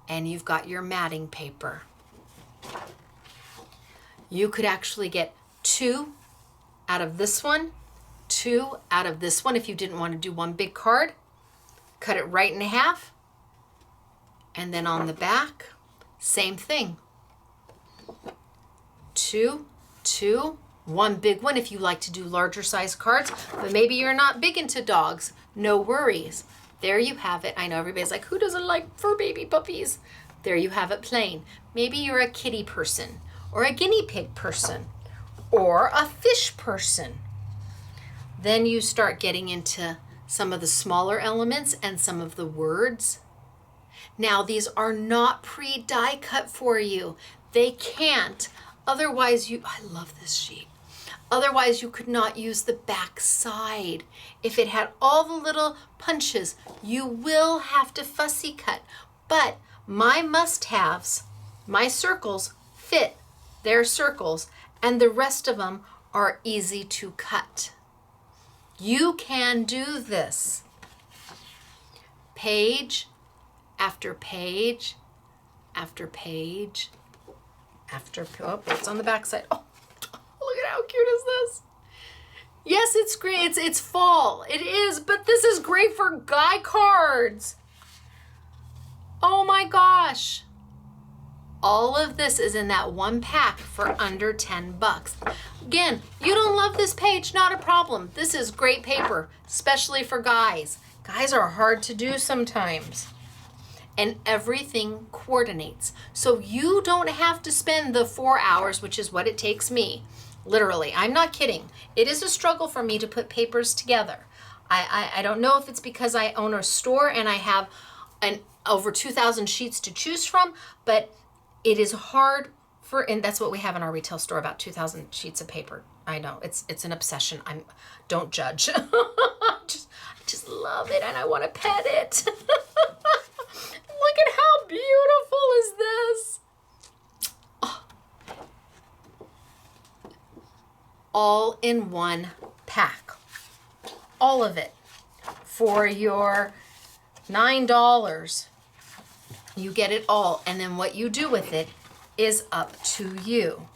and you've got your matting paper. You could actually get 2 out of this one, 2 out of this one if you didn't want to do one big card. Cut it right in half. And then on the back, same thing. 2, 2, 1 big one if you like to do larger size cards, but maybe you're not big into dogs. No worries. There you have it. I know everybody's like, who doesn't like fur baby puppies? There you have it plain. Maybe you're a kitty person, or a guinea pig person, or a fish person. Then you start getting into some of the smaller elements and some of the words. Now, these are not pre-die cut for you. They can't. Otherwise, I love this sheet. Otherwise, you could not use the back side. If it had all the little punches, you will have to fussy cut. But my must-haves, my circles, fit their circles, and the rest of them are easy to cut. You can do this. Page after page after page after, oh, it's on the back side. Oh, look at how cute is this? Yes, it's great. It's fall. It is, but this is great for guy cards. Oh my gosh. All of this is in that one pack for under 10 bucks. Again, you don't love this page, not a problem. This is great paper, especially for guys. Guys are hard to do sometimes. And everything coordinates. So you don't have to spend the 4 hours, which is what it takes me. Literally, I'm not kidding. It is a struggle for me to put papers together. I don't know if it's because I own a store and I have over 2,000 sheets to choose from, but it is hard and that's what we have in our retail store, about 2,000 sheets of paper. I know it's an obsession. Don't judge. I just love it and I want to pet it. Look at how beautiful is this. Oh. All in one pack. All of it for your $9. You get it all, and then what you do with it is up to you.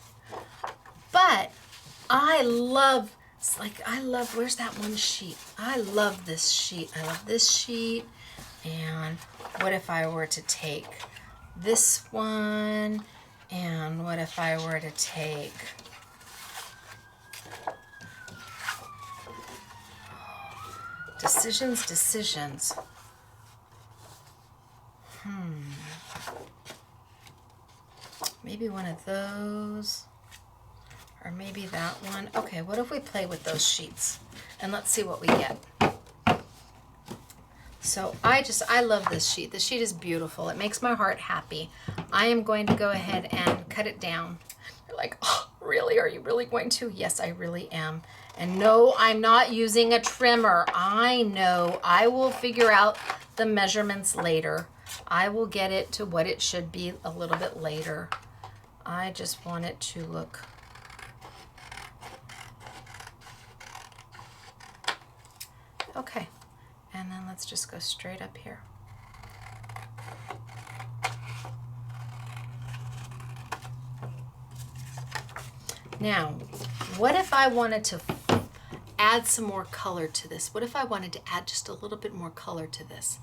But I love, where's that one sheet? I love this sheet. I love this sheet. And what if I were to take this one? And what if I were to take decisions. Maybe one of those, or maybe that one. Okay, what if we play with those sheets and let's see what we get. So I love this sheet. The sheet is beautiful. It makes my heart happy. I am going to go ahead and cut it down. You're like, oh, really? Are you really going to? Yes, I really am. And no, I'm not using a trimmer. I know. I will figure out the measurements later. I will get it to what it should be a little bit later. I just want it to look okay. And then let's just go straight up here. Now, what if I wanted to add some more color to this? What if I wanted to add just a little bit more color to this?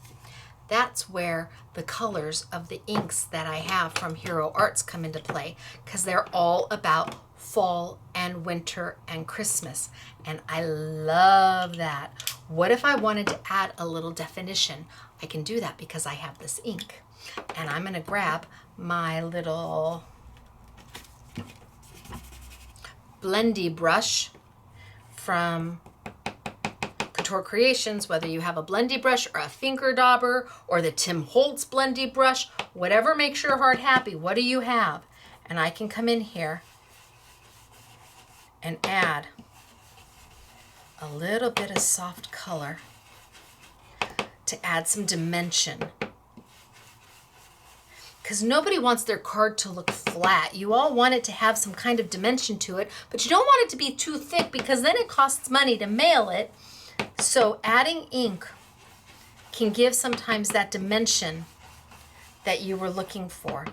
That's where the colors of the inks that I have from Hero Arts come into play, because they're all about fall and winter and Christmas. And I love that. What if I wanted to add a little definition? I can do that because I have this ink. And I'm going to grab my little blendy brush from Couture Creations, whether you have a blendy brush or a finger dauber or the Tim Holtz blendy brush, whatever makes your heart happy. What do you have? And I can come in here and add a little bit of soft color to add some dimension. Because nobody wants their card to look flat. You all want it to have some kind of dimension to it, but you don't want it to be too thick because then it costs money to mail it. So adding ink can give sometimes that dimension that you were looking for.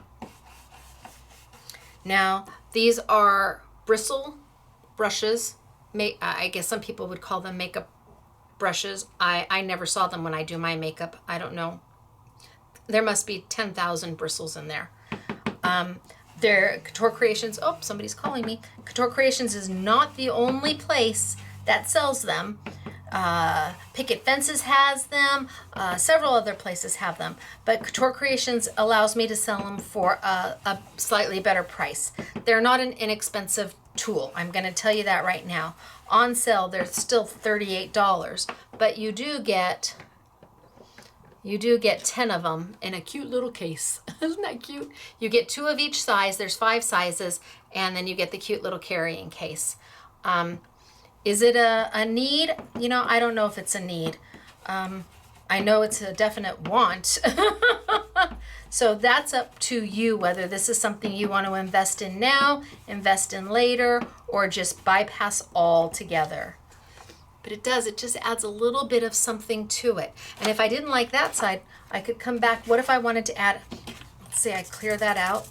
Now, these are bristle brushes. I guess some people would call them makeup brushes. I never saw them when I do my makeup. I don't know. There must be 10,000 bristles in there. They're Couture Creations. Oh, somebody's calling me. Couture Creations is not the only place that sells them. Picket Fences has them. Several other places have them. But Couture Creations allows me to sell them for a slightly better price. They're not an inexpensive tool. I'm going to tell you that right now. On sale, they're still $38. But you do get 10 of them in a cute little case. Isn't that cute? You get 2 of each size. There's 5 sizes. And then you get the cute little carrying case. Is it a need? You know, I don't know if it's a need. I know it's a definite want. So that's up to you whether this is something you want to invest in now, invest in later, or just bypass altogether. But it just adds a little bit of something to it. And if I didn't like that side, I could come back. What if I wanted to add, let's say I clear that out.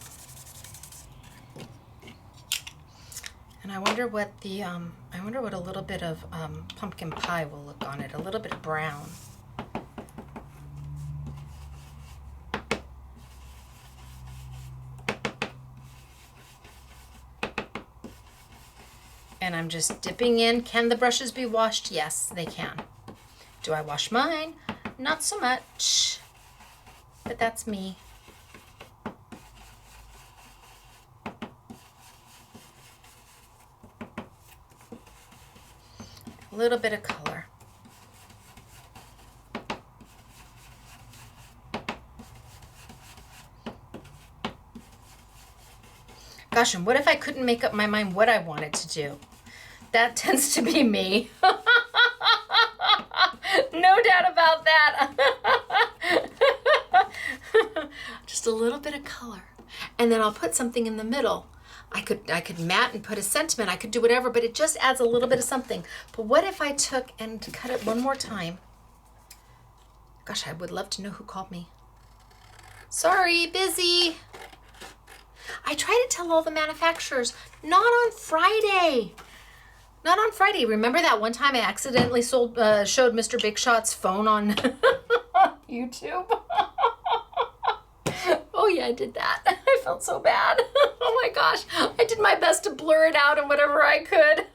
And I wonder what a little bit of pumpkin pie will look on it, a little bit of brown. And I'm just dipping in. Can the brushes be washed? Yes, they can. Do I wash mine? Not so much, but that's me. A little bit of color. Gosh, and what if I couldn't make up my mind what I wanted to do? That tends to be me. No doubt about that. Just a little bit of color. And then I'll put something in the middle. I could mat and put a sentiment. I could do whatever, but it just adds a little bit of something. But what if I took and cut it one more time? Gosh, I would love to know who called me. Sorry, busy. I try to tell all the manufacturers, not on Friday. Not on Friday. Remember that one time I accidentally showed Mr. Big Shot's phone on YouTube? Oh yeah, I did that. I felt so bad. Oh my gosh. I did my best to blur it out and whatever I could.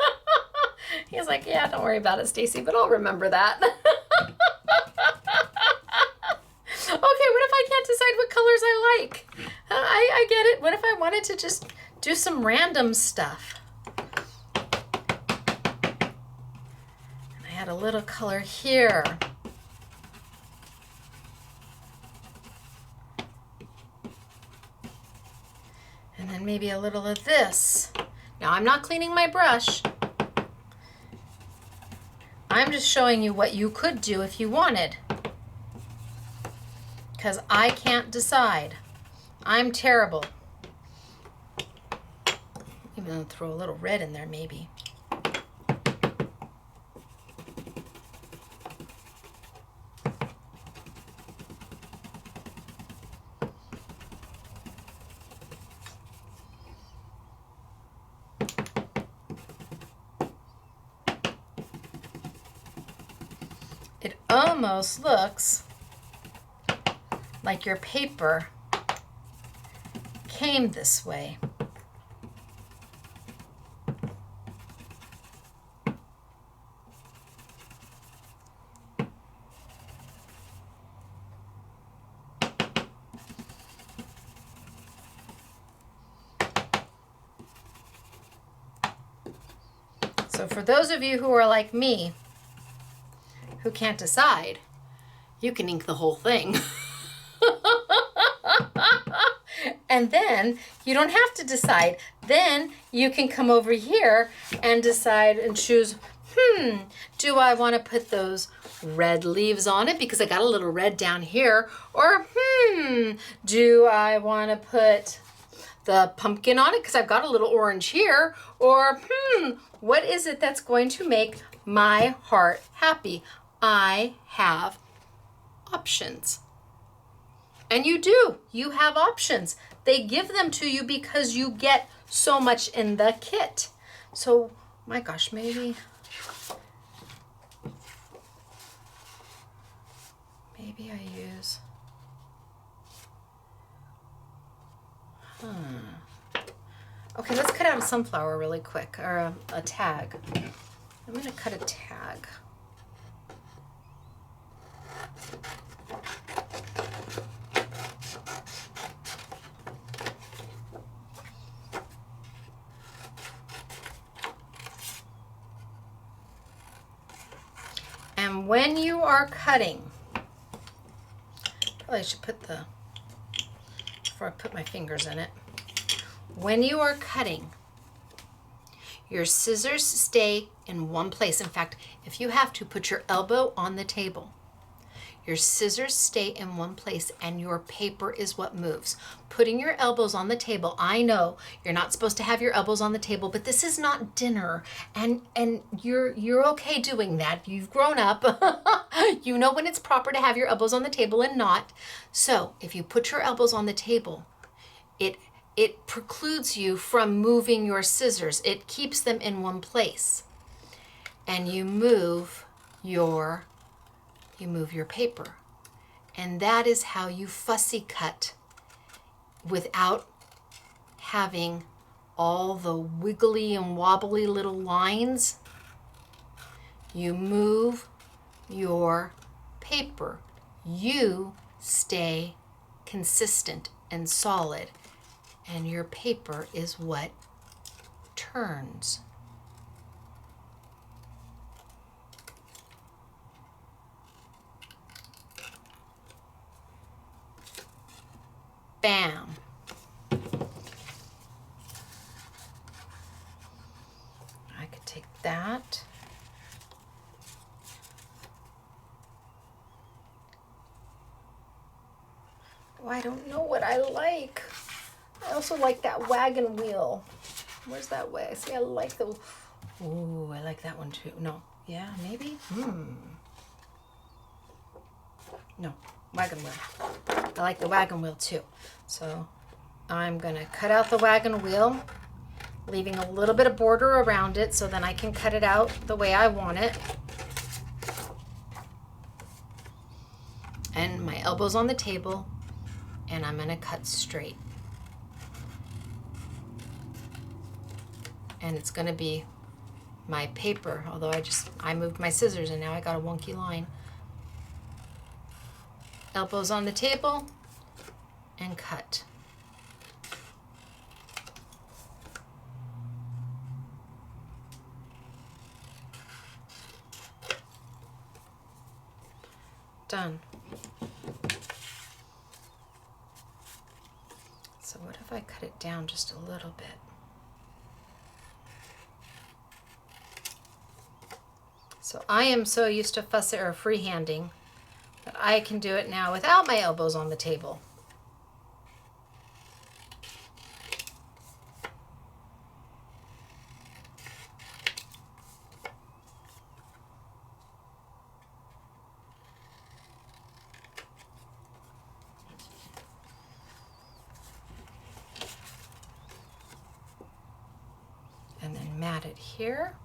He's like, yeah, don't worry about it, Stacy, but I'll remember that. Okay, what if I can't decide what colors I like? I get it. What if I wanted to just do some random stuff? And I had a little color here. And then maybe a little of this. Now, I'm not cleaning my brush. I'm just showing you what you could do if you wanted. Because I can't decide. I'm terrible. Even though throw a little red in there, maybe. It almost looks like your paper came this way. So for those of you who are like me, who can't decide, you can ink the whole thing. And then you don't have to decide. Then you can come over here and decide and choose, do I want to put those red leaves on it because I got a little red down here? Or, do I want to put the pumpkin on it because I've got a little orange here? Or, what is it that's going to make my heart happy? I have options. And you do. You have options. They give them to you because you get so much in the kit. So, my gosh, maybe I use, Okay, let's cut out a sunflower really quick, or a tag. I'm going to cut a tag. And when you are cutting, probably I should put before I put my fingers in it. When you are cutting, your scissors stay in one place. In fact, if you have to, put your elbow on the table. Your scissors stay in one place and your paper is what moves. Putting your elbows on the table, I know you're not supposed to have your elbows on the table, but this is not dinner, and you're okay doing that. You've grown up. You know when it's proper to have your elbows on the table and not. So if you put your elbows on the table, it precludes you from moving your scissors. It keeps them in one place. And you move your paper. And that is how you fussy cut without having all the wiggly and wobbly little lines. You move your paper. You stay consistent and solid. And your paper is what turns. Bam. that. Oh, I don't know what I like. I also like that wagon wheel. Where's that way? See, I like the, ooh, I like that one too. No, yeah, maybe? No, wagon wheel. I like the wagon wheel too. So I'm gonna cut out the wagon wheel, leaving a little bit of border around it so then I can cut it out the way I want it. And my elbow's on the table, and I'm gonna cut straight. And it's gonna be my paper, although I moved my scissors and now I got a wonky line. Elbows on the table and cut. Done. So what if I cut it down just a little bit? So I am so used to fussy or freehanding that I can do it now without my elbows on the table. And then mat it here.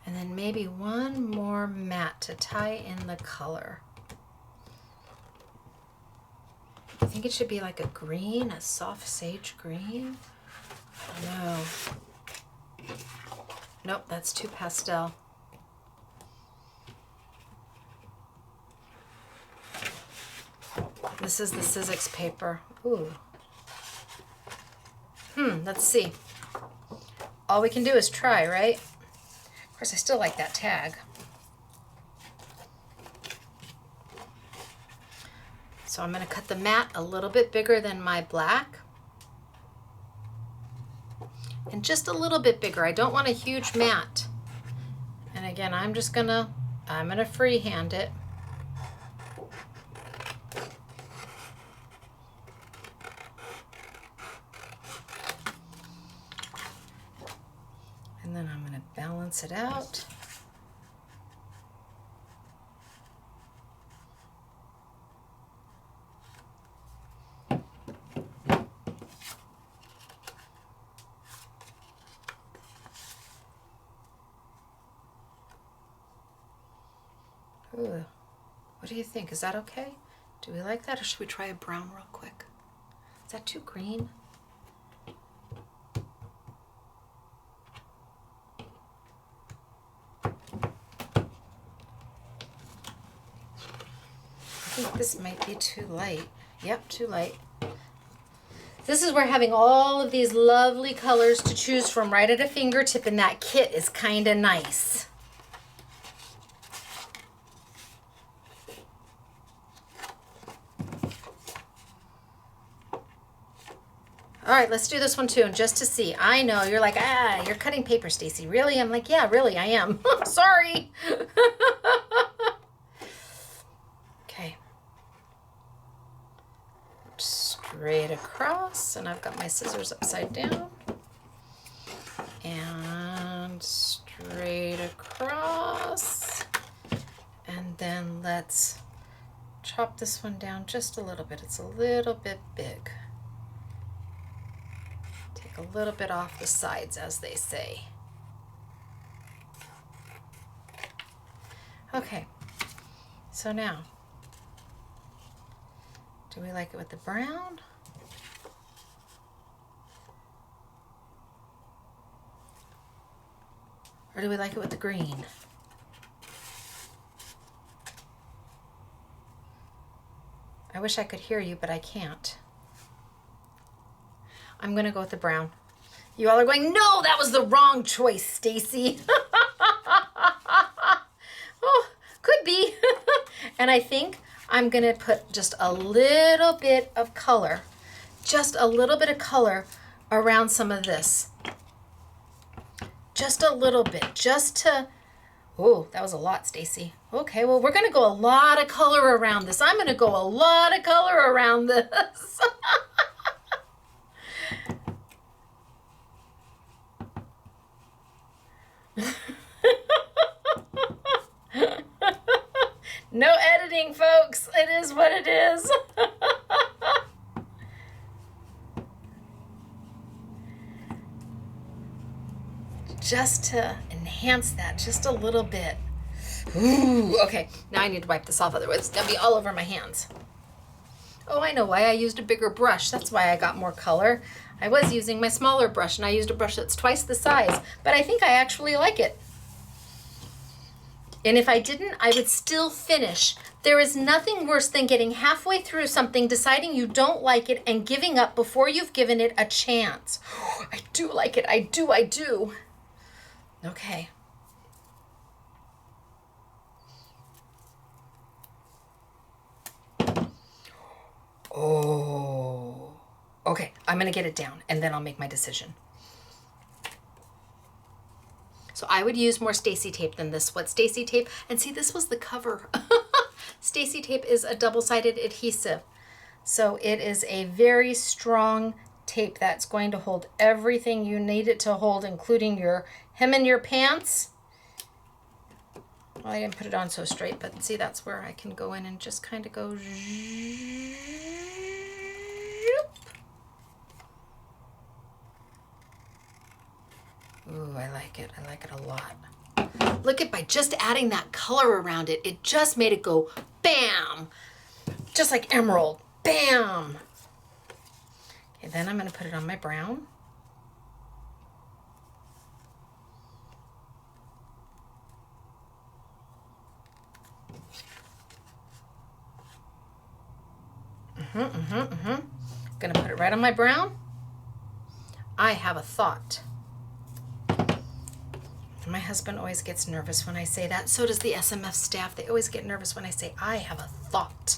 And then maybe one more mat to tie in the color. I think it should be like a green, a soft sage green. I don't know. Nope, that's too pastel. This is the Sizzix paper. Ooh. Let's see. All we can do is try, right? Of course, I still like that tag. So I'm going to cut the mat a little bit bigger than my black. And just a little bit bigger. I don't want a huge mat. And again, I'm gonna freehand it. And then I'm gonna balance it out. Ooh, what do you think? Is that okay? Do we like that, or should we try a brown real quick? Is that too green? I think this might be too light. Yep, too light. This is where having all of these lovely colors to choose from right at a fingertip in that kit is kind of nice. All right, let's do this one too, just to see. I know you're like, you're cutting paper, Stacy. Really? I'm like, yeah, really, I am. Sorry. Okay. Straight across, and I've got my scissors upside down. And straight across. And then let's chop this one down just a little bit. It's a little bit big. A little bit off the sides, as they say. Okay, so now, do we like it with the brown? Or do we like it with the green? I wish I could hear you, but I can't. I'm gonna go with the brown. You all are going, no, that was the wrong choice, Stacy. Oh, could be. And I think I'm gonna put just a little bit of color, around some of this. Just a little bit, just to, oh, that was a lot, Stacy. Okay, well, we're gonna go a lot of color around this. I'm gonna go a lot of color around this. No editing, folks. It is what it is. Just to enhance that just a little bit. Ooh, okay, now I need to wipe this off, otherwise it's gonna be all over my hands. Oh, I know why. I used a bigger brush. That's why I got more color. I was using my smaller brush, and I used a brush that's twice the size, but I think I actually like it. And if I didn't, I would still finish. There is nothing worse than getting halfway through something, deciding you don't like it, and giving up before you've given it a chance. I do like it. I do. Okay. Oh. Okay, I'm gonna get it down, and then I'll make my decision. So I would use more Stacy tape than this. What Stacy tape? And see, this was the cover. Stacy tape is a double-sided adhesive. So it is a very strong tape that's going to hold everything you need it to hold, including your hem in your pants. Well, I didn't put it on so straight, but see, that's where I can go in and just kind of go. Ooh, I like it. I like it a lot. Look at, by just adding that color around it, it just made it go bam! Just like emerald. Bam! Okay, then I'm going to put it on my brown. Going to put it right on my brown. I have a thought. My husband always gets nervous when I say that. So does the SMF staff. They always get nervous when I say, I have a thought.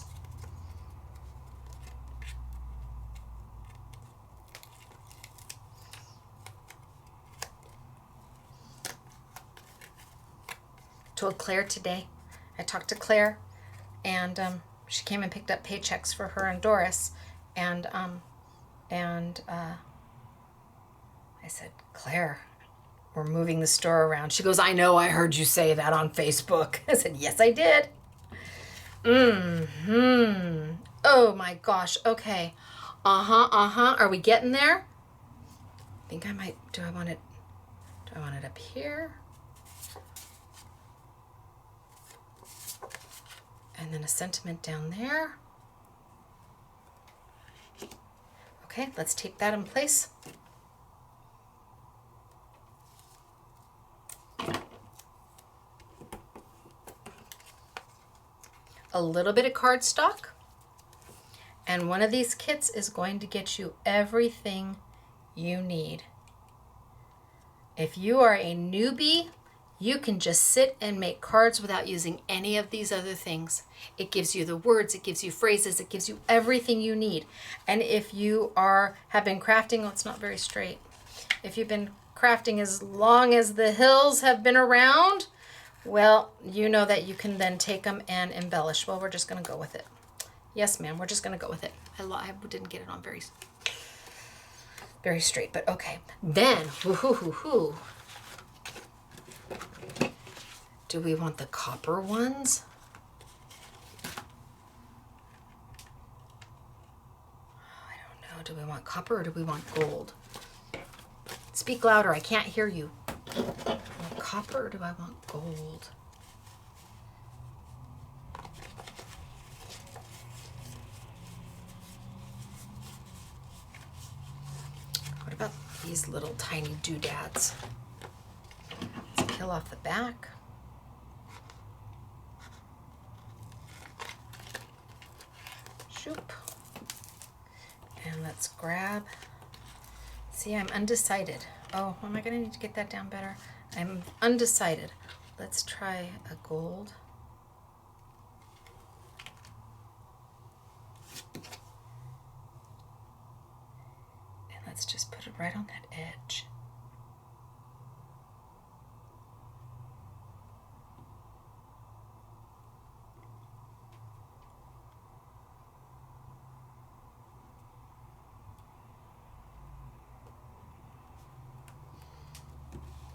Told Claire today. I talked to Claire, and she came and picked up paychecks for her and Doris, and I said, Claire, we're moving the store around. She goes, I know, I heard you say that on Facebook. I said, yes, I did. Oh my gosh. Okay. Are we getting there? I think I might. Do I want it up here? And then a sentiment down there. Okay, let's tape that in place. A little bit of cardstock, and one of these kits is going to get you everything you need. If you are a newbie, you can just sit and make cards without using any of these other things. It gives you the words, it gives you phrases, it gives you everything you need. And if you have been crafting, it's not very straight. If you've been crafting as long as the hills have been around, well, you know that you can then take them and embellish. Well, we're just going to go with it. Yes, ma'am, we're just going to go with it. I didn't get it on very straight, but okay. Then, do we want the copper ones? I don't know. Do we want copper or do we want gold? Speak louder. I can't hear you. Copper or do I want gold? What about these little tiny doodads? Let's peel off the back. Shoop. And let's grab See, I'm undecided. Oh, am I going to need to get that down better? I'm undecided. Let's try a gold. And let's just put it right on that edge.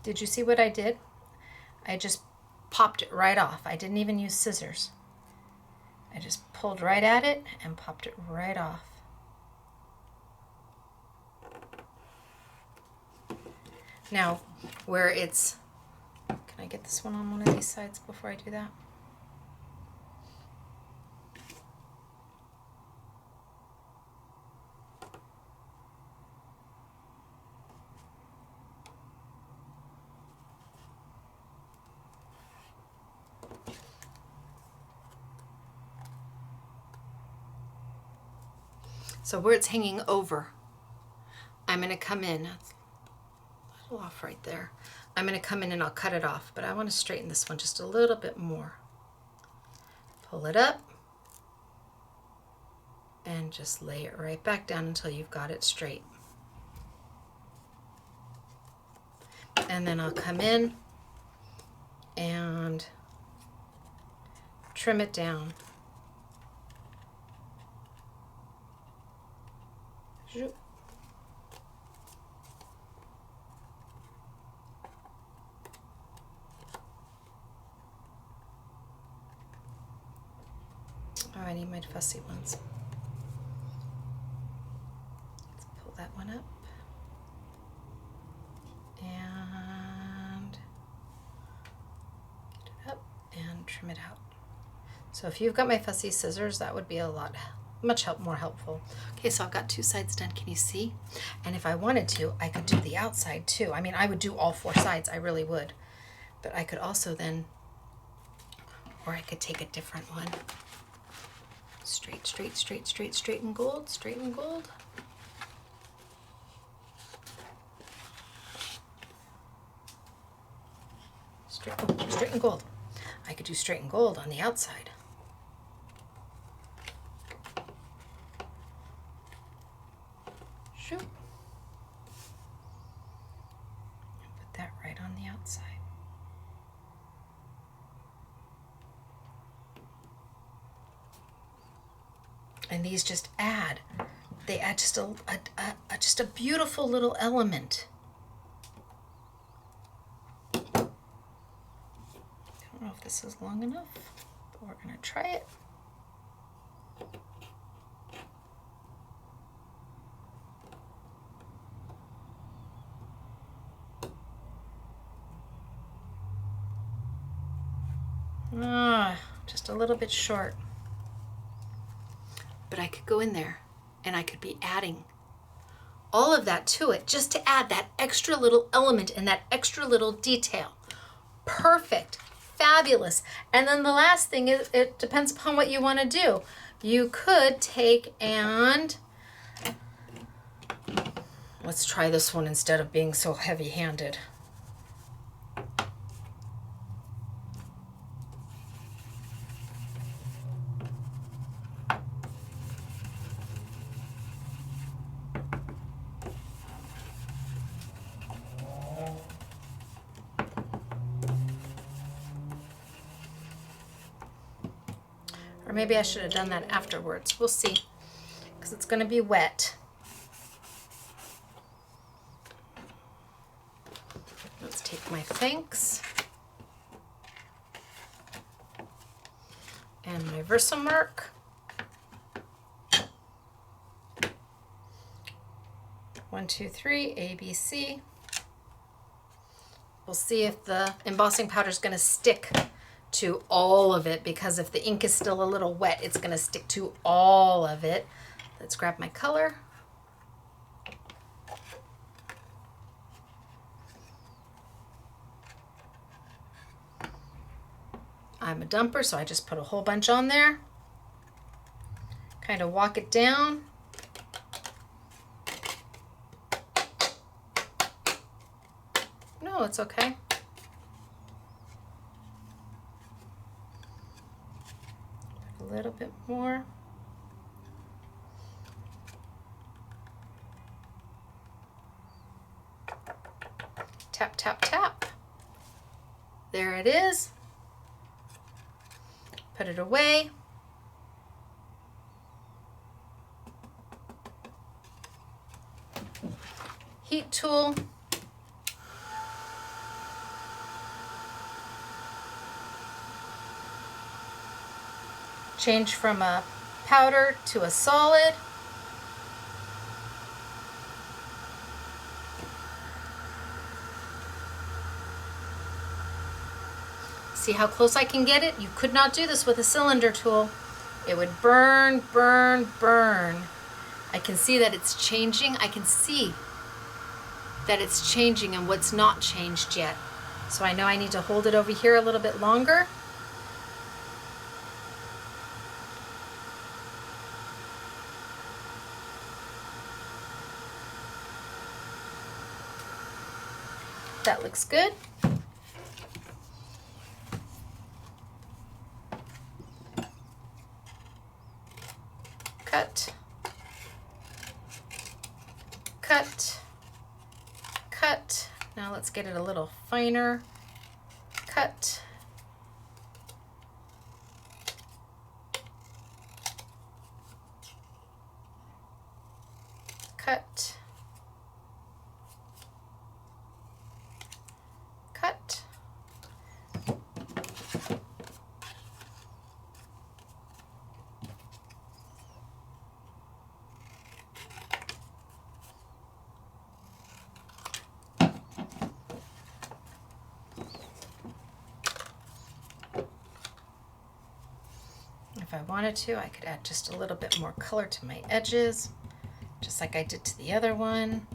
Did you see what I did? I just popped it right off. I didn't even use scissors. I just pulled right at it and popped it right off. Now, where it's, can I get this one on one of these sides before I do that? So where it's hanging over, I'm going to come in, a little off right there. I'm going to come in and I'll cut it off, but I want to straighten this one just a little bit more. Pull it up and just lay it right back down until you've got it straight. And then I'll come in and trim it down. Oh, I need my fussy ones. Let's pull that one up. And get it up and trim it out. So if you've got my fussy scissors, that would be a lot more helpful. Okay, so I've got two sides done. Can you see? And if I wanted to, I could do the outside too. I mean, I would do all four sides. I really would. But I could also then, or I could take a different one. Straight, straight, straight, straight, straight and gold, straight and gold. Straight, oh, straight and gold. I could do straight and gold on the outside. Shoot. And put that right on the outside. And these just add, they add just a beautiful little element. I don't know if this is long enough, but we're going to try it. Just a little bit short. But I could go in there and I could be adding all of that to it just to add that extra little element and that extra little detail. Perfect, fabulous. And then the last thing is, it depends upon what you want to do. You could take and, let's try this one instead of being so heavy-handed. Or maybe I should have done that afterwards. We'll see, because it's going to be wet. Let's take my thanks and my Versamark. One, two, three, ABC. We'll see if the embossing powder is going to stick to all of it, because if the ink is still a little wet, it's going to stick to all of it. Let's grab my color. I'm a dumper, so I just put a whole bunch on there. Kind of walk it down. it's okay. A little bit more. Tap, tap, tap. There it is. Put it away. Heat tool. Change from a powder to a solid. See how close I can get it? You could not do this with a cylinder tool. It would burn, burn, burn. I can see that it's changing. I can see that it's changing and what's not changed yet. So I know I need to hold it over here a little bit longer. That looks good. Cut. Cut. Cut. Now let's get it a little finer. Cut. Cut. Cut. If I wanted to, I could add just a little bit more color to my edges, just like I did to the other one.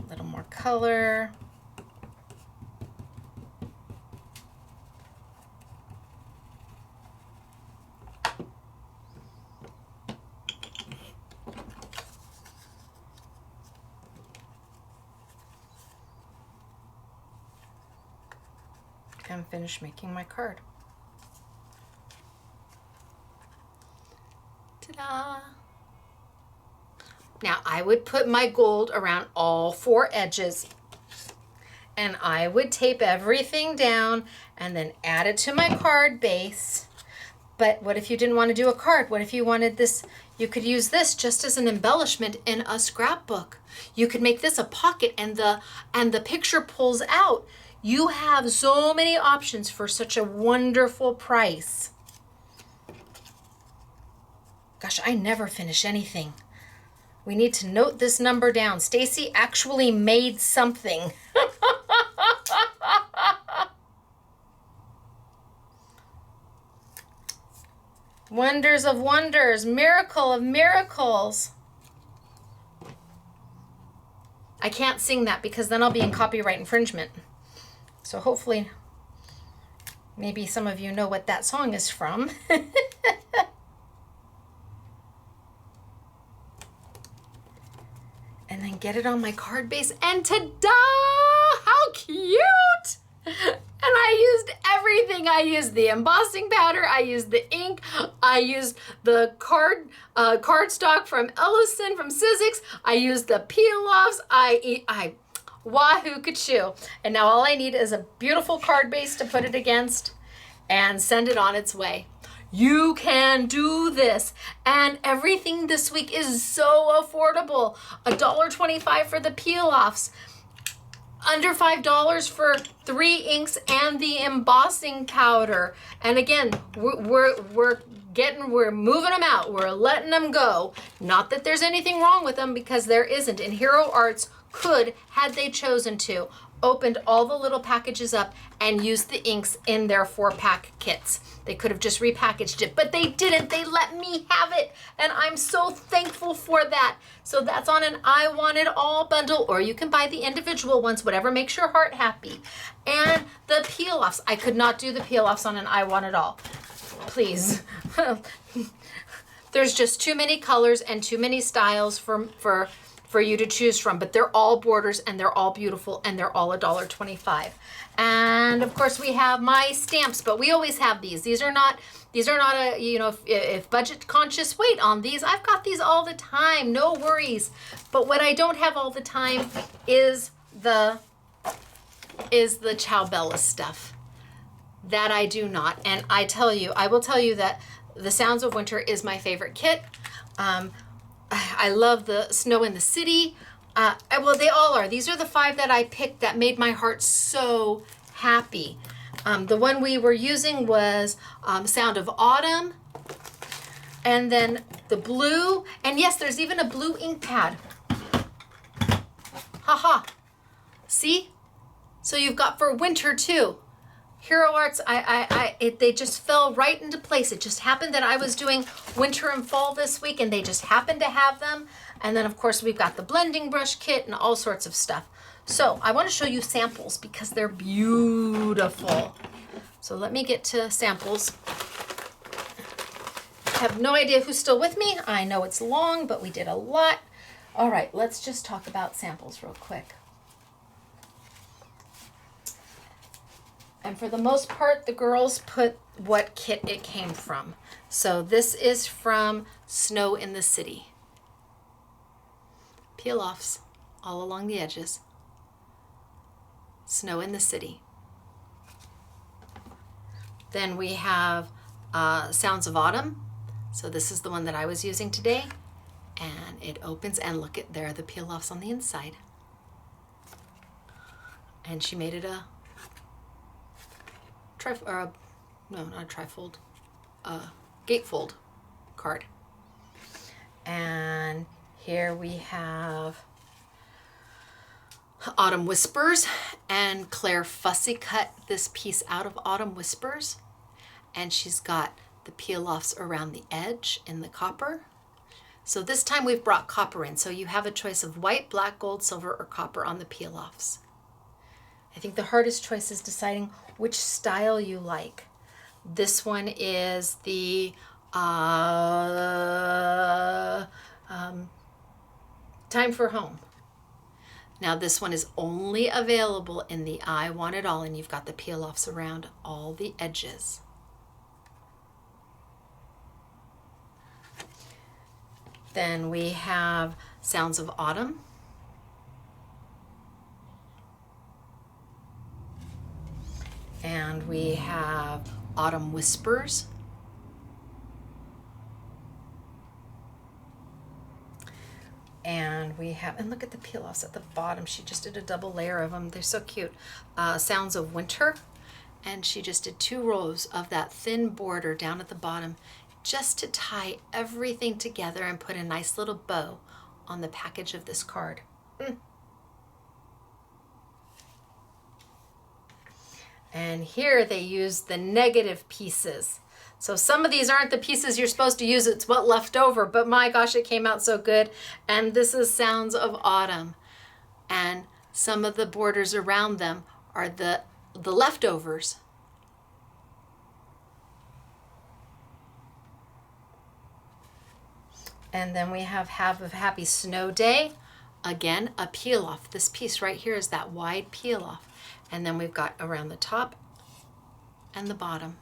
A little more color. And finish making my card. Ta-da! Now I would put my gold around all four edges and I would tape everything down and then add it to my card base. But what if you didn't want to do a card? What if you wanted this? You could use this just as an embellishment in a scrapbook. You could make this a pocket and the picture pulls out. You have so many options for such a wonderful price. Gosh, I never finish anything. We need to note this number down. Stacy actually made something. Wonders of wonders, miracle of miracles. I can't sing that because then I'll be in copyright infringement. So hopefully, maybe some of you know what that song is from. And then get it on my card base and ta-da! How cute! And I used everything. I used the embossing powder, I used the ink, I used the cardstock from Ellison, from Sizzix, I used the peel-offs, I wahoo kachoo. And now all I need is a beautiful card base to put it against and send it on its way. You can do this. And everything this week is so affordable. $1.25 for the peel-offs. Under $5 for 3 inks and the embossing powder. And again, we're moving them out. We're letting them go. Not that there's anything wrong with them, because there isn't. And Hero Arts could, had they chosen to, opened all the little packages up and used the inks in their 4-pack kits. They could have just repackaged it, but they didn't. They let me have it, and I'm so thankful for that. So that's on an I Want It All bundle, or you can buy the individual ones, whatever makes your heart happy. And the peel-offs. I could not do the peel-offs on an I Want It All. Please. There's just too many colors and too many styles for for you to choose from, but they're all borders and they're all beautiful and they're all $1.25. And of course we have my stamps, but we always have these. These are not a, you know, if budget conscious, wait on these. I've got these all the time, no worries. But what I don't have all the time is the Ciao Bella stuff. That I do not. And I will tell you that the Sounds of Winter is my favorite kit. I love the Snow in the City. Well, they all are. These are the 5 that I picked that made my heart so happy. The one we were using was Sound of Autumn. And then the blue. And yes, there's even a blue ink pad. Haha. See? So you've got for winter too. Hero Arts, they just fell right into place. It just happened that I was doing winter and fall this week and they just happened to have them. And then of course we've got the blending brush kit and all sorts of stuff. So I want to show you samples because they're beautiful. So let me get to samples. I have no idea who's still with me. I know it's long, but we did a lot. All right, let's just talk about samples real quick. And for the most part, the girls put what kit it came from. So this is from Snow in the City. Peel-offs all along the edges. Snow in the City. Then we have Sounds of Autumn. So this is the one that I was using today. And it opens, and look at there are the peel-offs on the inside. And she made it a gatefold card. And here we have Autumn Whispers, and Claire Fussy cut this piece out of Autumn Whispers, and she's got the peel-offs around the edge in the copper. So this time we've brought copper in, so you have a choice of white, black, gold, silver, or copper on the peel-offs. I think the hardest choice is deciding which style you like. This one is the Time for Home. Now this one is only available in the I Want It All, and you've got the peel-offs around all the edges. Then we have Sounds of Autumn. And we have Autumn Whispers. And we have, and look at the peel-offs at the bottom. She just did a double layer of them. They're so cute. Sounds of Winter. And she just did 2 rows of that thin border down at the bottom just to tie everything together and put a nice little bow on the package of this card. And here they use the negative pieces. So some of these aren't the pieces you're supposed to use, it's what left over, but my gosh, it came out so good. And this is Sounds of Autumn. And some of the borders around them are the leftovers. And then we have a Happy Snow Day. Again, a peel-off. This piece right here is that wide peel-off. And then we've got around the top and the bottom.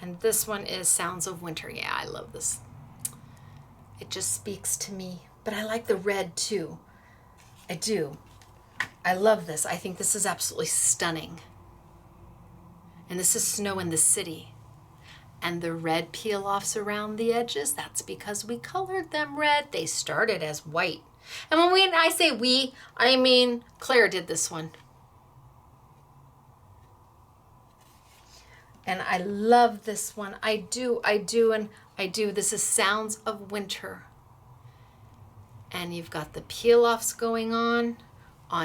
And this one is Sounds of Winter. Yeah, I love this. It just speaks to me. But I like the red too. I do. I love this. I think this is absolutely stunning. And this is Snow in the City. And the red peel-offs around the edges, that's because we colored them red. They started as white. And when I say we, I mean Claire did this one. And I love this one. I do. This is Sounds of Winter. And you've got the peel-offs going on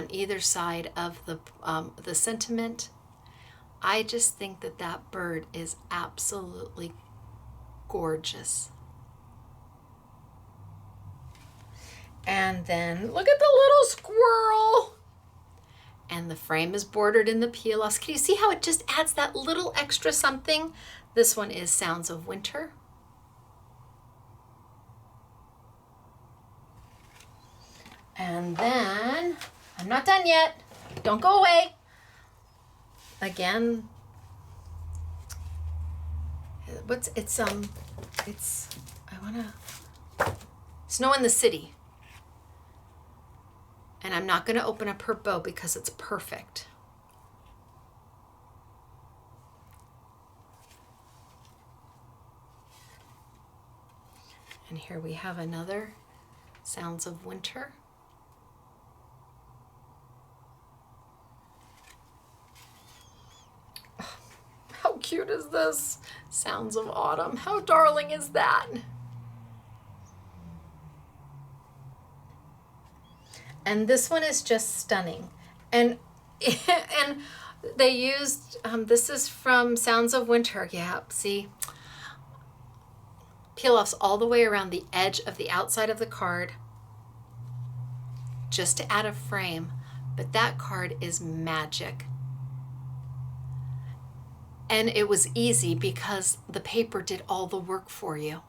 either side of the sentiment. I just think that bird is absolutely gorgeous. And then look at the little squirrel. And the frame is bordered in the peel-offs. Can you see how it just adds that little extra something? This one is Sounds of Winter. And then, I'm not done yet. Don't go away. Again, Snow in the City. And I'm not gonna open up her bow because it's perfect. And here we have another Sounds of Winter. Oh, how cute is this? Sounds of Autumn. How darling is that? And this one is just stunning. And they used, this is from Sounds of Winter. Yeah, see? Peel-offs all the way around the edge of the outside of the card just to add a frame. But that card is magic. And it was easy because the paper did all the work for you.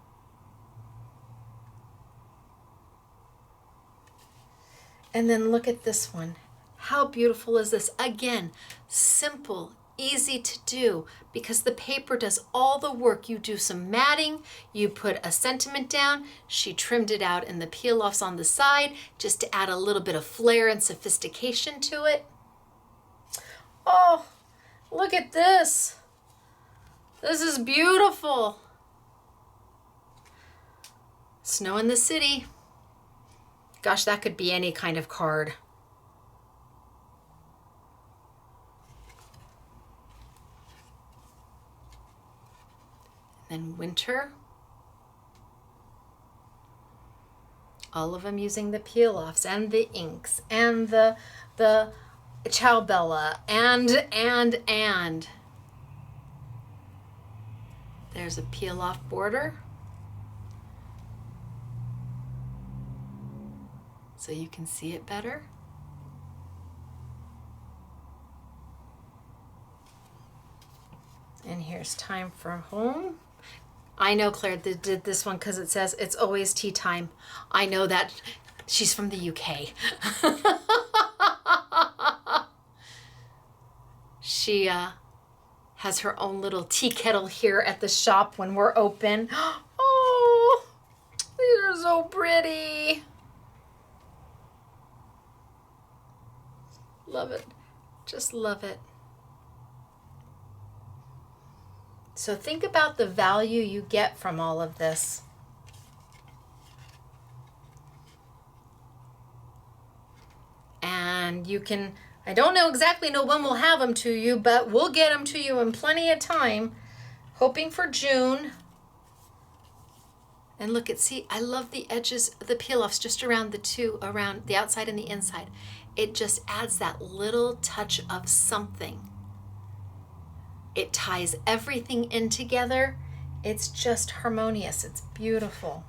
And then look at this one. How beautiful is this? Again, simple, easy to do because the paper does all the work. You do some matting, you put a sentiment down, she trimmed it out in the peel-offs on the side just to add a little bit of flair and sophistication to it. Oh, look at this. This is beautiful. Snow in the City. Gosh, that could be any kind of card. Then Winter. All of them using the peel-offs and the inks and the Ciao Bella and. There's a peel-off border. So you can see it better. And here's Time for Home. I know Claire did this one because it says it's always tea time. I know that she's from the UK. She has her own little tea kettle here at the shop when we're open. Oh, these are so pretty. Love it. Just love it. So think about the value you get from all of this. And you can, I don't know exactly when we'll have them to you, but we'll get them to you in plenty of time. Hoping for June. And look at, see, I love the edges, the peel-offs just around the two, around the outside and the inside. It just adds that little touch of something. It ties everything in together. It's just harmonious. It's beautiful.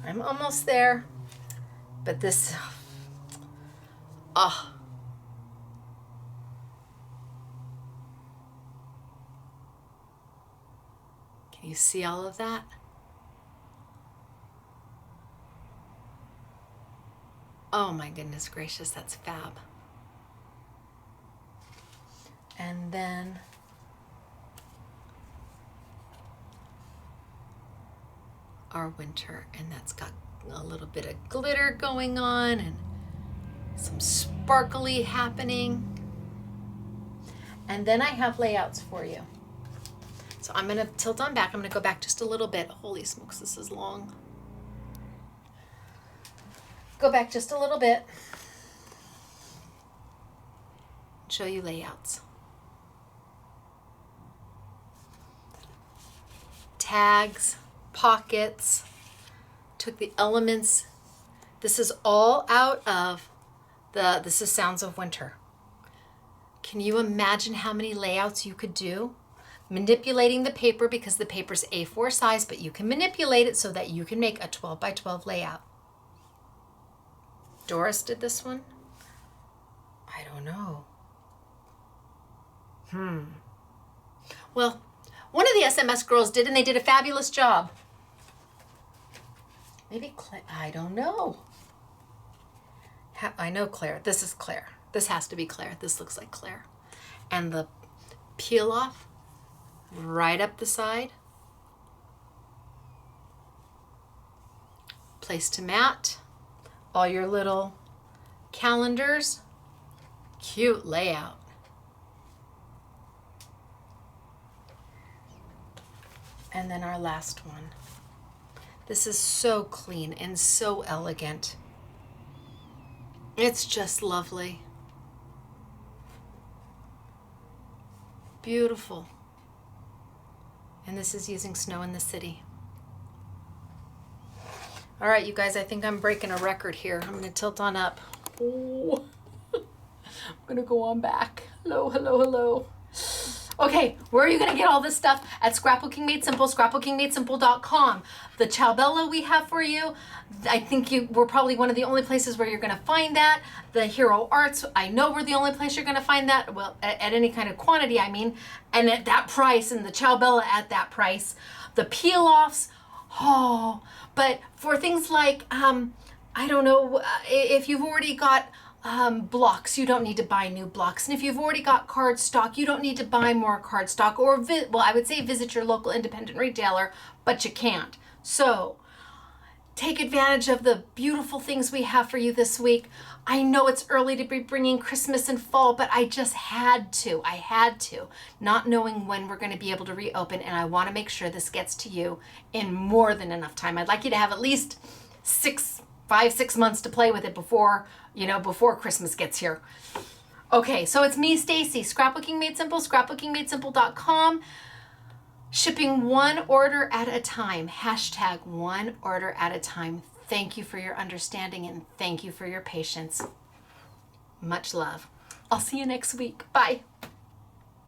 I'm almost there, but this, oh. Can you see all of that? Oh my goodness gracious, that's fab. And then our Winter, and that's got a little bit of glitter going on and some sparkly happening. And then I have layouts for you. So I'm gonna tilt on back. I'm gonna go back just a little bit. Holy smokes, this is long. Go back just a little bit. Show you layouts. Tags, pockets, took the elements. This is all out of this is Sounds of Winter. Can you imagine how many layouts you could do? Manipulating the paper because the paper's A4 size, but you can manipulate it so that you can make a 12 by 12 layout. Doris did this one? I don't know. Well, one of the SMS girls did, and they did a fabulous job. Maybe Claire, I don't know. I know Claire. This is Claire. This has to be Claire. This looks like Claire. And the peel off right up the side. Place to mat. All your little calendars. Cute layout. And then our last one. This is so clean and so elegant. It's just lovely. Beautiful. And this is using Snow in the City. All right, you guys, I think I'm breaking a record here. I'm gonna tilt on up. Oh. I'm gonna go on back. Hello, hello, hello. Okay, where are you gonna get all this stuff? At Scrapbooking Made Simple, scrapbookingmadesimple.com. The Ciao Bella we have for you, I think we're probably one of the only places where you're gonna find that. The Hero Arts, I know we're the only place you're gonna find that, well, at any kind of quantity, I mean, and at that price, and the Ciao Bella at that price. The peel-offs, oh, but for things like, I don't know, if you've already got blocks, you don't need to buy new blocks. And if you've already got card stock, you don't need to buy more card stock, or well, I would say visit your local independent retailer, but you can't. So take advantage of the beautiful things we have for you this week. I know it's early to be bringing Christmas and fall, but I just had to. I had to, not knowing when we're going to be able to reopen, and I want to make sure this gets to you in more than enough time. I'd like you to have at least 5-6 months to play with it before Christmas gets here. Okay, so it's me, Stacy, Scrapbooking Made Simple, scrapbookingmadesimple.com. Shipping one order at a time. # one order at a time. Thank you for your understanding and thank you for your patience. Much love. I'll see you next week. Bye.